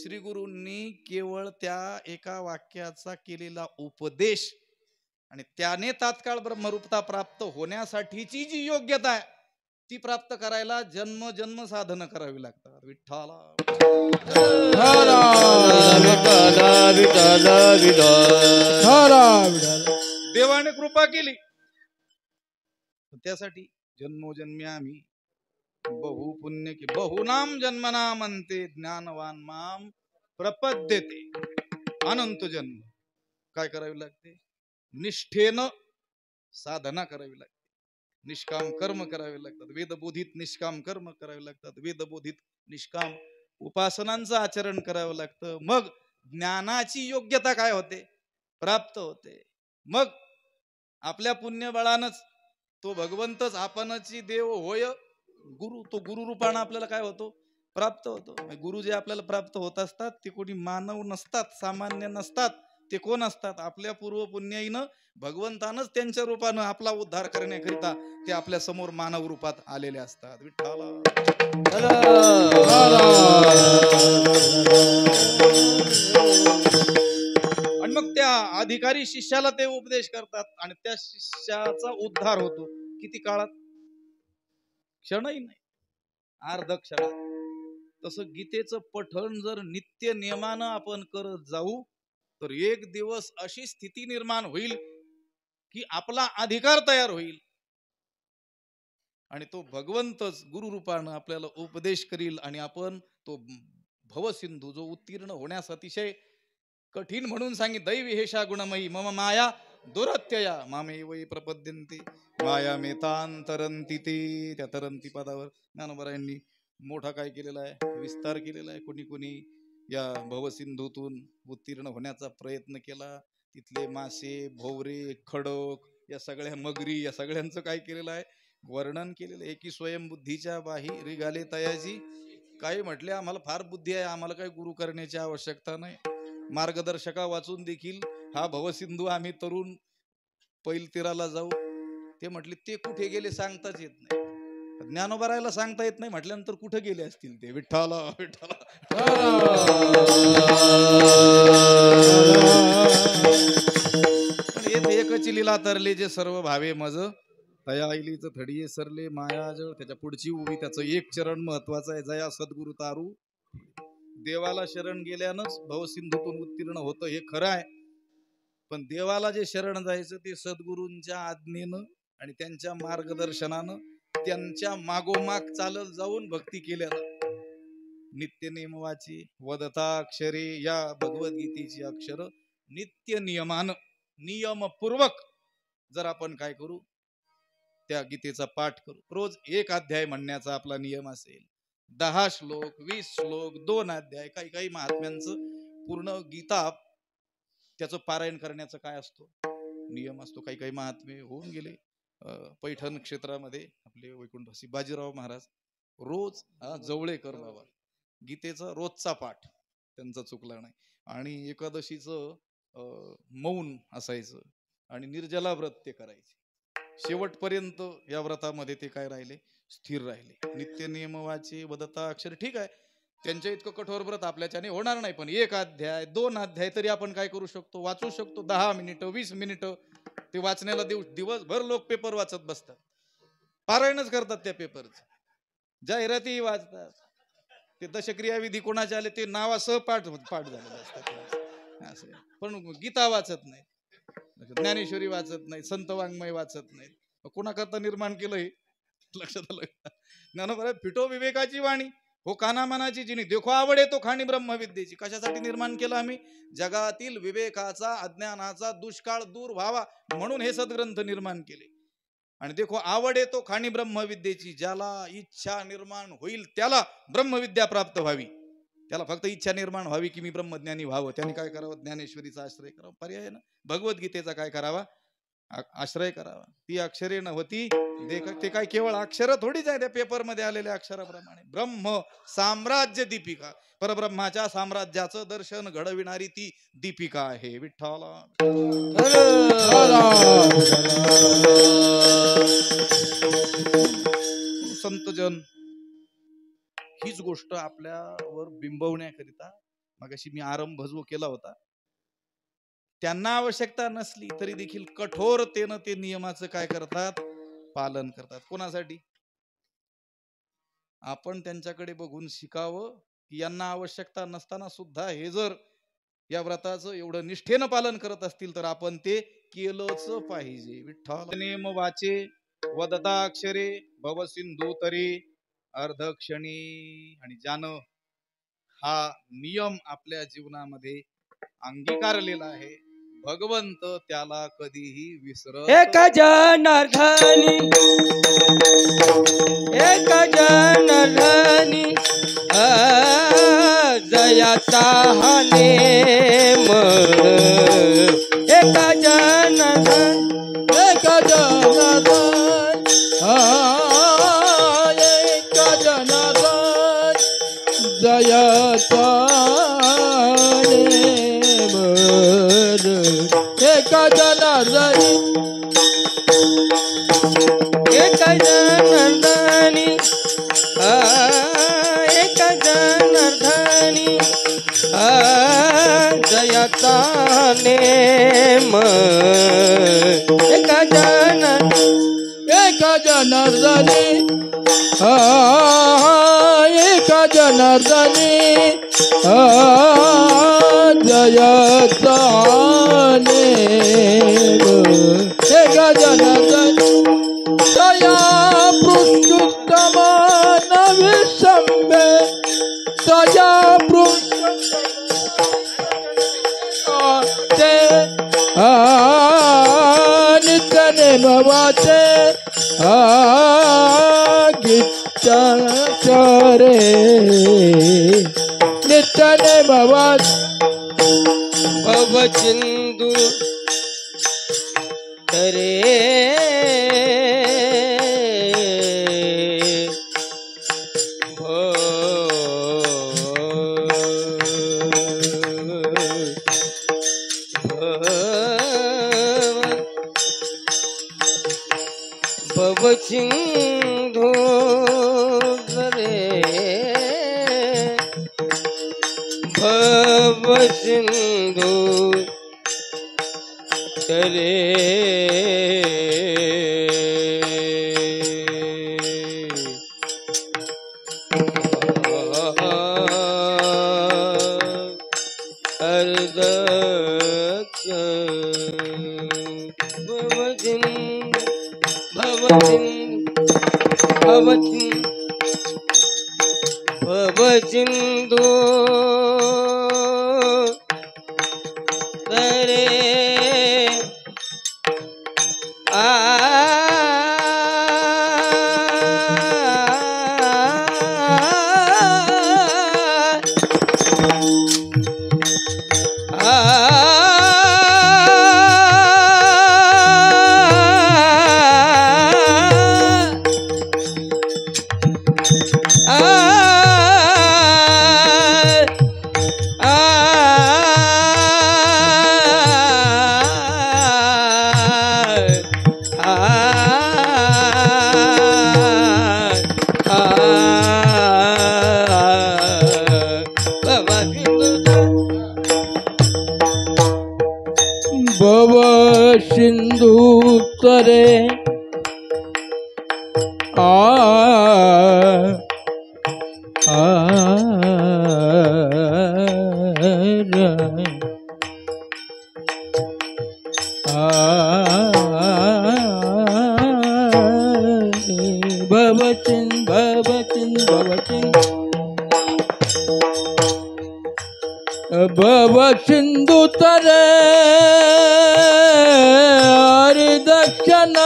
श्री गुरूंनी केवळ त्या एका वाक्याचा केलेला उपदेश आणि त्याने तात्काळ ब्रह्मरूपता प्राप्त होण्यासाठीची जी योग्यता आहे ती प्राप्त करायला जन्म जन्म साधन करावी लागतात. विठ्ठला देवाने कृपा केली त्यासाठी जन्मोजन्मी आम्ही बहु पुण्य की बहुनाम जन्मना म्हणते ज्ञानवान माम प्रपद्यते. अनंत जन्म काय करावी लागते? निष्ठेनं साधना करावी लागते. निष्काम कर्म करावे लागतात. वेदबोधित निष्काम कर्म करावे लागतात. वेदबोधित निष्काम उपासनांचं आचरण करावं लागतं. मग ज्ञानाची योग्यता काय होते? प्राप्त होते. मग आपल्या पुण्यबळानच तो भगवंतच आपणची देव होय गुरु. तो गुरु रूपानं आपल्याला काय होतो? प्राप्त होतो. गुरु जे आपल्याला प्राप्त होत असतात ते कोणी मानव नसतात, सामान्य नसतात. ते कोण असतात? आपल्या पूर्व पुण्याईनं भगवंतानच त्यांच्या रूपानं आपला उद्धार करण्याकरिता ते आपल्या समोर मानव रूपात आलेले असतात. विठ्ठला आणि मग त्या अधिकारी शिष्याला ते उपदेश करतात आणि त्या शिष्याचा उद्धार होतो. किती काळात? क्षणही नाही, अर्ध क्षणात. तसं गीतेचं पठण जर नित्य नियमानं आपण करत जाऊ तर एक दिवस अशी स्थिती निर्माण होईल की आपला अधिकार तयार होईल आणि तो भगवंतच गुरुरूपानं आपल्याला उपदेश करील आणि आपण तो भवसिंधू जो उत्तीर्ण होण्यास अतिशय कठीण म्हणून सांगित दैवी हेषा गुणमयी मम माया दुरत्यया मामे वै प्रपद्यन्ते माया मेतांतरंती ते त्या तरंती पदावर ज्ञानोबरायांनी मोठा काय केलेला आहे, विस्तार केलेला आहे. कोणी कोणी या भवसिंधूतून उत्तीर्ण होण्याचा प्रयत्न केला. तिथले मासे, भोवरे, खडक, या सगळ्या मगरी, या सगळ्यांचं काय केलेलं आहे, वर्णन केलेलं आहे की स्वयंबुद्धीच्या बाही रिगाले तयाजी. काही म्हटले आम्हाला फार बुद्धी आहे, आम्हाला काही गुरु करण्याची आवश्यकता नाही. मार्गदर्शका वाचून देखील हा भवसिंधू आम्ही तरुण पैल तीराला जाऊ. ते म्हटले ते कुठे गेले सांगताच येत नाही. ज्ञानोबरायला सांगता येत नाही म्हटल्यानंतर कुठे गेले असतील ते. विठ्ठला विठ्ठला येथे एकची लीला तरले जे सर्व भावे मज तया आईलीच थडिये सरले मायाजळ. त्याच्या पुढची उभी त्याचं एक चरण महत्वाचं आहे, जया सद्गुरु तारू. देवाला शरण गेल्यानंच भवसिंधूतून उत्तीर्ण होतं हे खरं आहे, पण देवाला जे शरण जायचं ते सद्गुरूंच्या आज्ञेनं आणि त्यांच्या मार्गदर्शनानं, त्यांच्या मागोमाग चालत जाऊन भक्ती केल्यानं. नित्य नेमवाची वदता अक्षरे या भगवद्गीतेची अक्षर नित्य नियमानं नियमपूर्वक जर आपण काय करू, त्या गीतेचा पाठ करू. रोज एक अध्याय म्हणण्याचा आपला नियम असेल. 10 श्लोक, 20 श्लोक, 2 अध्याय, काही काही महात्म्यांचं पूर्ण गीता त्याचं पारायण करण्याचा काय असतो, नियम असतो. काही काही महात्मे होऊन गेले. पैठण क्षेत्रामध्ये आपले वैकुंठवासी बाजीराव महाराज रोज जवळेकर बाबा गीतेचा रोजचा पाठ त्यांचा चुकला नाही. आणि एकादशीचं मौन असायचं आणि निर्जला व्रत ते करायचे. शेवटपर्यंत या व्रतामध्ये ते काय राहिले, स्थिर राहिले. नित्य नियमवाचे वदता अक्षर, ठीक आहे त्यांच्या इतकं कठोर व्रत आपल्याच्याने होणार नाही, पण 1 अध्याय 2 अध्याय तरी आपण काय करू शकतो, वाचू शकतो. 10 मिनिटं 20 मिनिटं ते वाचण्याला दिवसभर लोक पेपर वाचत बसतात, पारायणच करतात त्या पेपरचं, जाहिराती वाचतात. ते दशक्रियाविधी कोणाचे आले ते नावासह पाठ झालेले असतात. पण गीता वाचत नाही, ज्ञानेश्वरी वाचत नाही, संत वाङ्मय वाचत नाही. कोणाकरता निर्माण केलं हे लक्षात आलं? ज्ञानोबा फिटो विवेकाची वाणी हो काना मनाची जिनी देखो आवडे तो खाणी ब्रह्मविद्येची. कशासाठी निर्माण केलं आम्ही? जगातील विवेकाचा अज्ञानाचा दुष्काळ दूर व्हावा म्हणून हे सद्ग्रंथ निर्माण केले. आणि देखो आवडे तो खाणी ब्रह्मविद्येची. ज्याला इच्छा निर्माण होईल त्याला ब्रह्मविद्या प्राप्त व्हावी. त्याला फक्त इच्छा निर्माण व्हावी की मी ब्रह्मज्ञानी व्हावं, त्याने काय करावं, ज्ञानेश्वरीचा आश्रय करावा. पर्याय ना, भगवद्गीतेचा काय करावा, आश्रय करावा. ती अक्षरे नव्हती ते काय केवळ अक्षर थोडीच आहे त्या पेपर मध्ये आलेल्या अक्षराप्रमाणे. ब्रह्म साम्राज्य दीपिका, परब्रह्माच्या साम्राज्याचं दर्शन घडविणारी ती दीपिका आहे. विठ्ठला संतजन हीच गोष्ट आपल्यावर बिंबवण्याकरिता मगाशी मी आरंभ जो केला होता, त्यांना आवश्यकता नसली तरी देखील कठोरतेनं ते नियमाचं काय करतात, पालन करतात. कोणासाठी? आपण त्यांच्याकडे बघून शिकावं की यांना आवश्यकता नसताना सुद्धा हे जर या व्रताचं एवढं निष्ठेनं पालन करत असतील तर आपण ते केलंच पाहिजे. विठ्ठल नेम वाचे वदता अक्षरे भवसिंधू तरी अर्धक्षणी. आणि ज्यानं हा नियम आपल्या जीवनामध्ये अंगीकारलेला आहे भगवंत त्याला कधीही विसरत एक जनार्दनी एक जनार्दनी जयाचा हा नेम. एक जनार्दन एक जनार्दन एक जनार्दन जयाचा नेम. एक जनार्दनी एक जनार्दनी एक जनार्दनी जयाचा नेम. एक जनार्दनी एक जनार्दनी एक जनार्दनी जयाचा नेम. एक वाचे नित्य नेम वाचे गीताचारे नित्य नेम वाचे भवसिंधू तरे भवसिंधू तरे भवसिंधू तरे भवसिंधू तरे भवसिंधू तरे भवसिंधू तरे हरि दक्षिण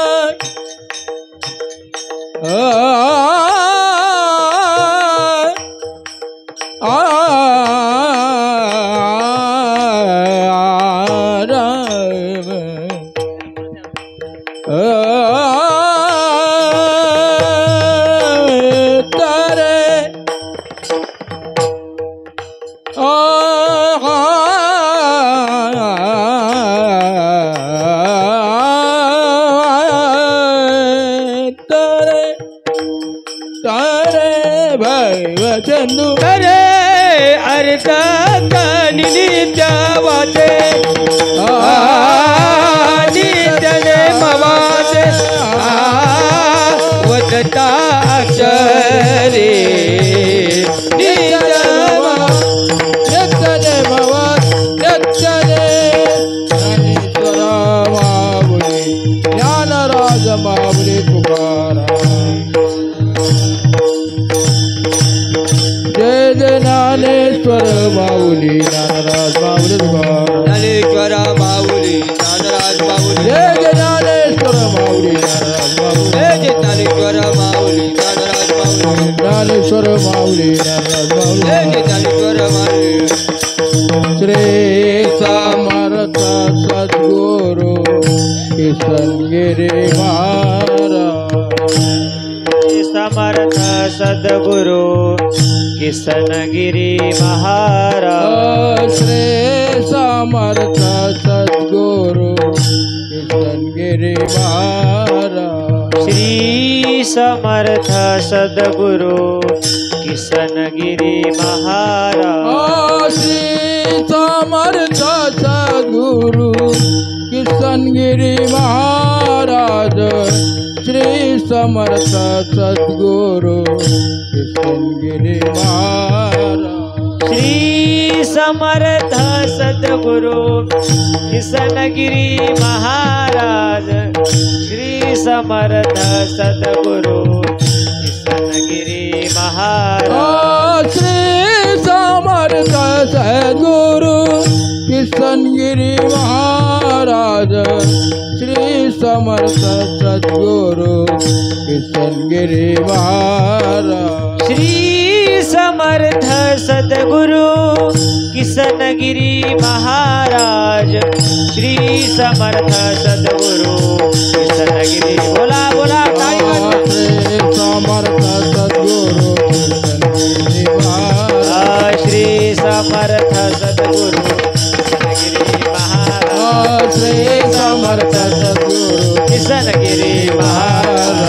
भवसिंधू तरे अर्ध नित्य वाचे नित्य नेम वाचे वदता अक्षरे नित्य नेम वाचे ज्ञानेश्वर माऊली ज्ञानराज माऊली तुकाराम जय जय ज्ञानेश्वर माऊली ज्ञानराज माऊली तुकाराम ज्ञानेश्वर माऊली ज्ञानराज माऊली जय जय ज्ञानेश्वर माऊली ज्ञानराज माऊली जय जय ज्ञानेश्वर माऊली ज्ञानराज माऊली ज्ञानेश्वर माऊली ज्ञानराज माऊली जय जय ज्ञानेश्वर माऊली श्री समर्थ सद्गुरु किशनगिरी महाराज समर्थ सद्गुरु किशनगिरी महाराज श्री समर्थ सद्गुरु किशनगिरी महाराज श्री समर्थ सद्गुरु किशनगिरी महाराज श्री समर्थ सद्गुरु किशनगिरी महाराज श्री समर्थ सद्गुरु किशनगिरी महाराज श्री समर्थ सद्गुरु किशनगिरी महाराज श्री समर्थ सद्गुरु किशनगिरी महाराज श्री समर्थ सद्गुरु किसनगिरी महाराज श्री समर्थ सद्गुरु किसनगिरी महाराज श्री समर्थ सद्गुरु किसनगिरी महाराज श्री समर्थ सद्गुरु किसनगिरी बोला बोला ताली वाजवा. श्री समर्थ सद्गुरु किसनगिरी महाराज श्री समर्थ सद्गुरु किसनगिरी महाराज श्री समर्थ सद्गुरु किसनगिरी महाराज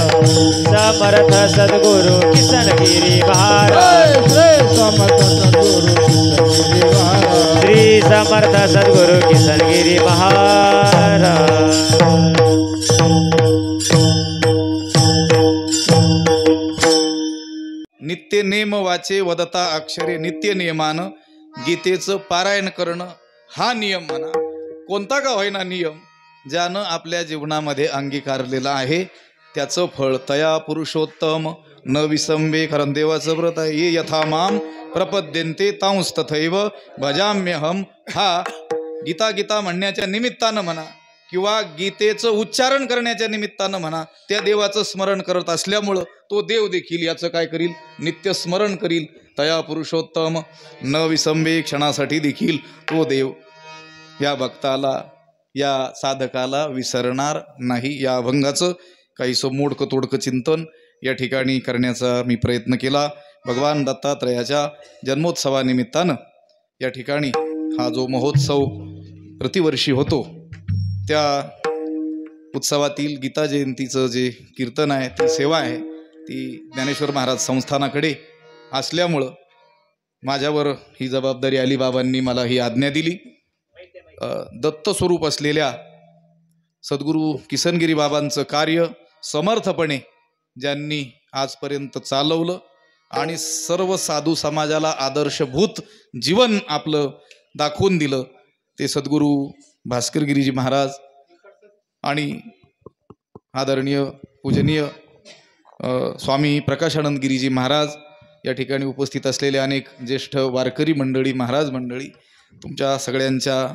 समर्थ सद्गुरु किसनगिरी महाराज श्री समर्थ सद्गुरु किसनगिरी महाराज श्री समर्थ सद्गुरु किसनगिरी महाराज. नित्य नेम वाचे वदता अक्षरे नित्य नियमान गीतेचं पारायण करणं हा नियम म्हणा. कोणता का होईना नियम ज्यानं आपल्या जीवनामध्ये अंगीकारलेला आहे त्याचं फळ तया पुरुषोत्तम न विसंबे. कारण देवाचं व्रत आहे ये यथा माम प्रपद्यन्ते तांस तथैव भजाम्यहम. हा गीता गीता म्हणण्याच्या निमित्तानं म्हणा किंवा गीतेचं उच्चारण करण्याच्या निमित्तानं म्हणा त्या देवाचं स्मरण करत असल्यामुळं तो देव देखील याचं काय करील नित्य स्मरण करील. तया पुरुषोत्तम न विसंबे. क्षणासाठी देखील तो देव या भक्ताला या साधकाला विसरणार नाही. या अभंगाचं काहीसं मोडकं तोडकं चिंतन या ठिकाणी करण्याचा मी प्रयत्न केला. भगवान दत्तात्रयाच्या जन्मोत्सवानिमित्तानं या ठिकाणी हा जो महोत्सव प्रतिवर्षी होतो त्या उत्सवातील गीता जयंतीचं जे कीर्तन आहे ती सेवा आहे ती ज्ञानेश्वर महाराज संस्थानाकडे असल्यामुळं माझ्यावर ही जबाबदारी आली. बाबांनी मला ही आज्ञा दिली. दत्त स्वरूप असलेल्या सद्गुरू किसनगिरी बाबांचं कार्य समर्थपणे ज्यांनी आजपर्यंत चालवलं आणि सर्व साधू समाजाला आदर्शभूत जीवन आपलं दाखवून दिलं ते सद्गुरू भास्करगिरीजी महाराज आणि आदरणीय पूजनीय स्वामी प्रकाशानंद गिरीजी महाराज या ठिकाणी उपस्थित असलेले अनेक ज्येष्ठ वारकरी मंडळी महाराज मंडळी तुमच्या सगळ्यांच्या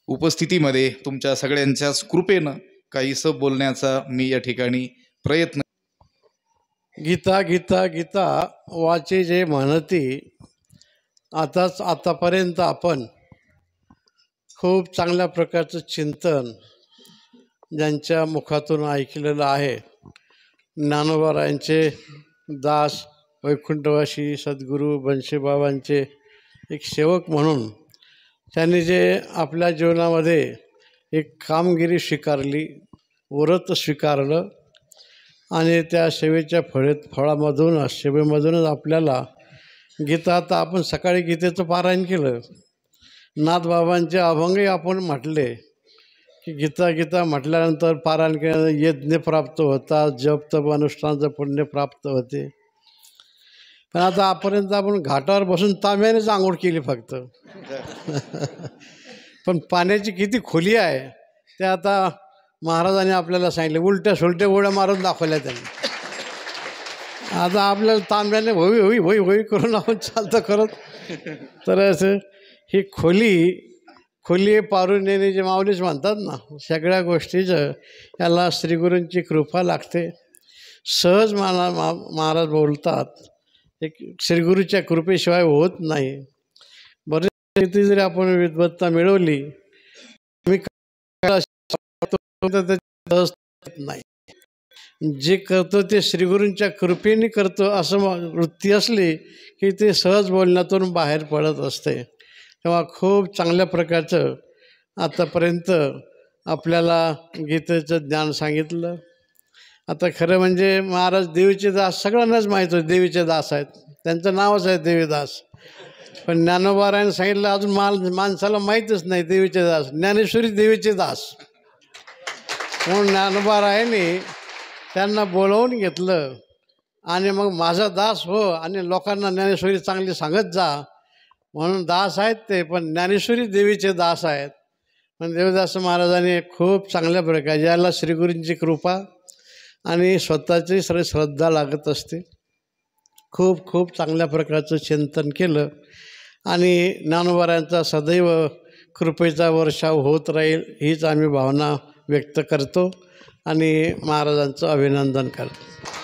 उपस्थितीमध्ये तुमच्या सगळ्यांच्याच कृपेनं काहीसं बोलण्याचा मी या ठिकाणी प्रयत्न. गीता गीता गीता वाचे जे म्हणती आतापर्यंत आपण खूप चांगल्या प्रकारचं चिंतन ज्यांच्या मुखातून ऐकलेलं आहे. ज्ञानोबारायांचे दास वैकुंठवासी सद्गुरू बनशेबाबांचे एक सेवक म्हणून त्यांनी जे आपल्या जीवनामध्ये एक कामगिरी स्वीकारली व्रत स्वीकारलं आणि त्या सेवेच्या सेवेमधूनच आपल्याला गीता आता आपण सकाळी गीतेचं पारायण केलं. नाथबाबांचे अभंगही आपण म्हटले की गीता गीता म्हटल्यानंतर पारायण केल्यानंतर यज्ञ प्राप्त होतात जप तप अनुष्ठानाचं पुण्य प्राप्त होते. पण आता आपर्यंत आपण घाटावर बसून तांब्यानेच आंघोळ केली फक्त. पण पाण्याची किती खोली आहे ते आता महाराजांनी आपल्याला सांगितले. उलट्या सुलट्या उड्या मारून दाखवल्या त्यांनी. आता आपल्याला तांब्याने होई होई होई होई करून आपण चालतं करत. तर असं ही खोली पारून येणे जे माऊलीच म्हणतात ना सगळ्या गोष्टीचं याला श्रीगुरूंची कृपा लागते. सहज महाराज बोलतात एक श्रीगुरूच्या कृपेशिवाय होत नाही. बरेच किती जरी आपण विद्वत्ता मिळवली मी नाही. जे करतो ते श्रीगुरूंच्या कृपेने करतो असं वृत्ती असली की ते सहज बोलण्यातून बाहेर पडत असते. तेव्हा खूप चांगल्या प्रकारचं आतापर्यंत आपल्याला गीतेचं ज्ञान सांगितलं. आता खरं म्हणजे महाराज देवीचे दास सगळ्यांनाच माहीत होते देवीचे दास आहेत त्यांचं नावच आहे देवीदास. पण ज्ञानोबारायने सांगितलं अजून माणसाला माहीतच नाही देवीचे दास. ज्ञानेश्वरी देवीचे दास म्हणून ज्ञानोबारायने त्यांना बोलवून घेतलं आणि मग माझा दास हो आणि लोकांना ज्ञानेश्वरी चांगली सांगत जा म्हणून दास आहेत ते. पण ज्ञानेश्वरी देवीचे दास आहेत. पण देवदास महाराजांनी खूप चांगल्या प्रकारे याला श्रीगुरूंची कृपा आणि स्वतःची श्रद्धा लागत असते. खूप खूप चांगल्या प्रकारचं चिंतन केलं आणि ज्ञानोबारायांचा सदैव कृपेचा वर्षाव होत राहील हीच आम्ही भावना व्यक्त करतो आणि महाराजांचं अभिनंदन करतो.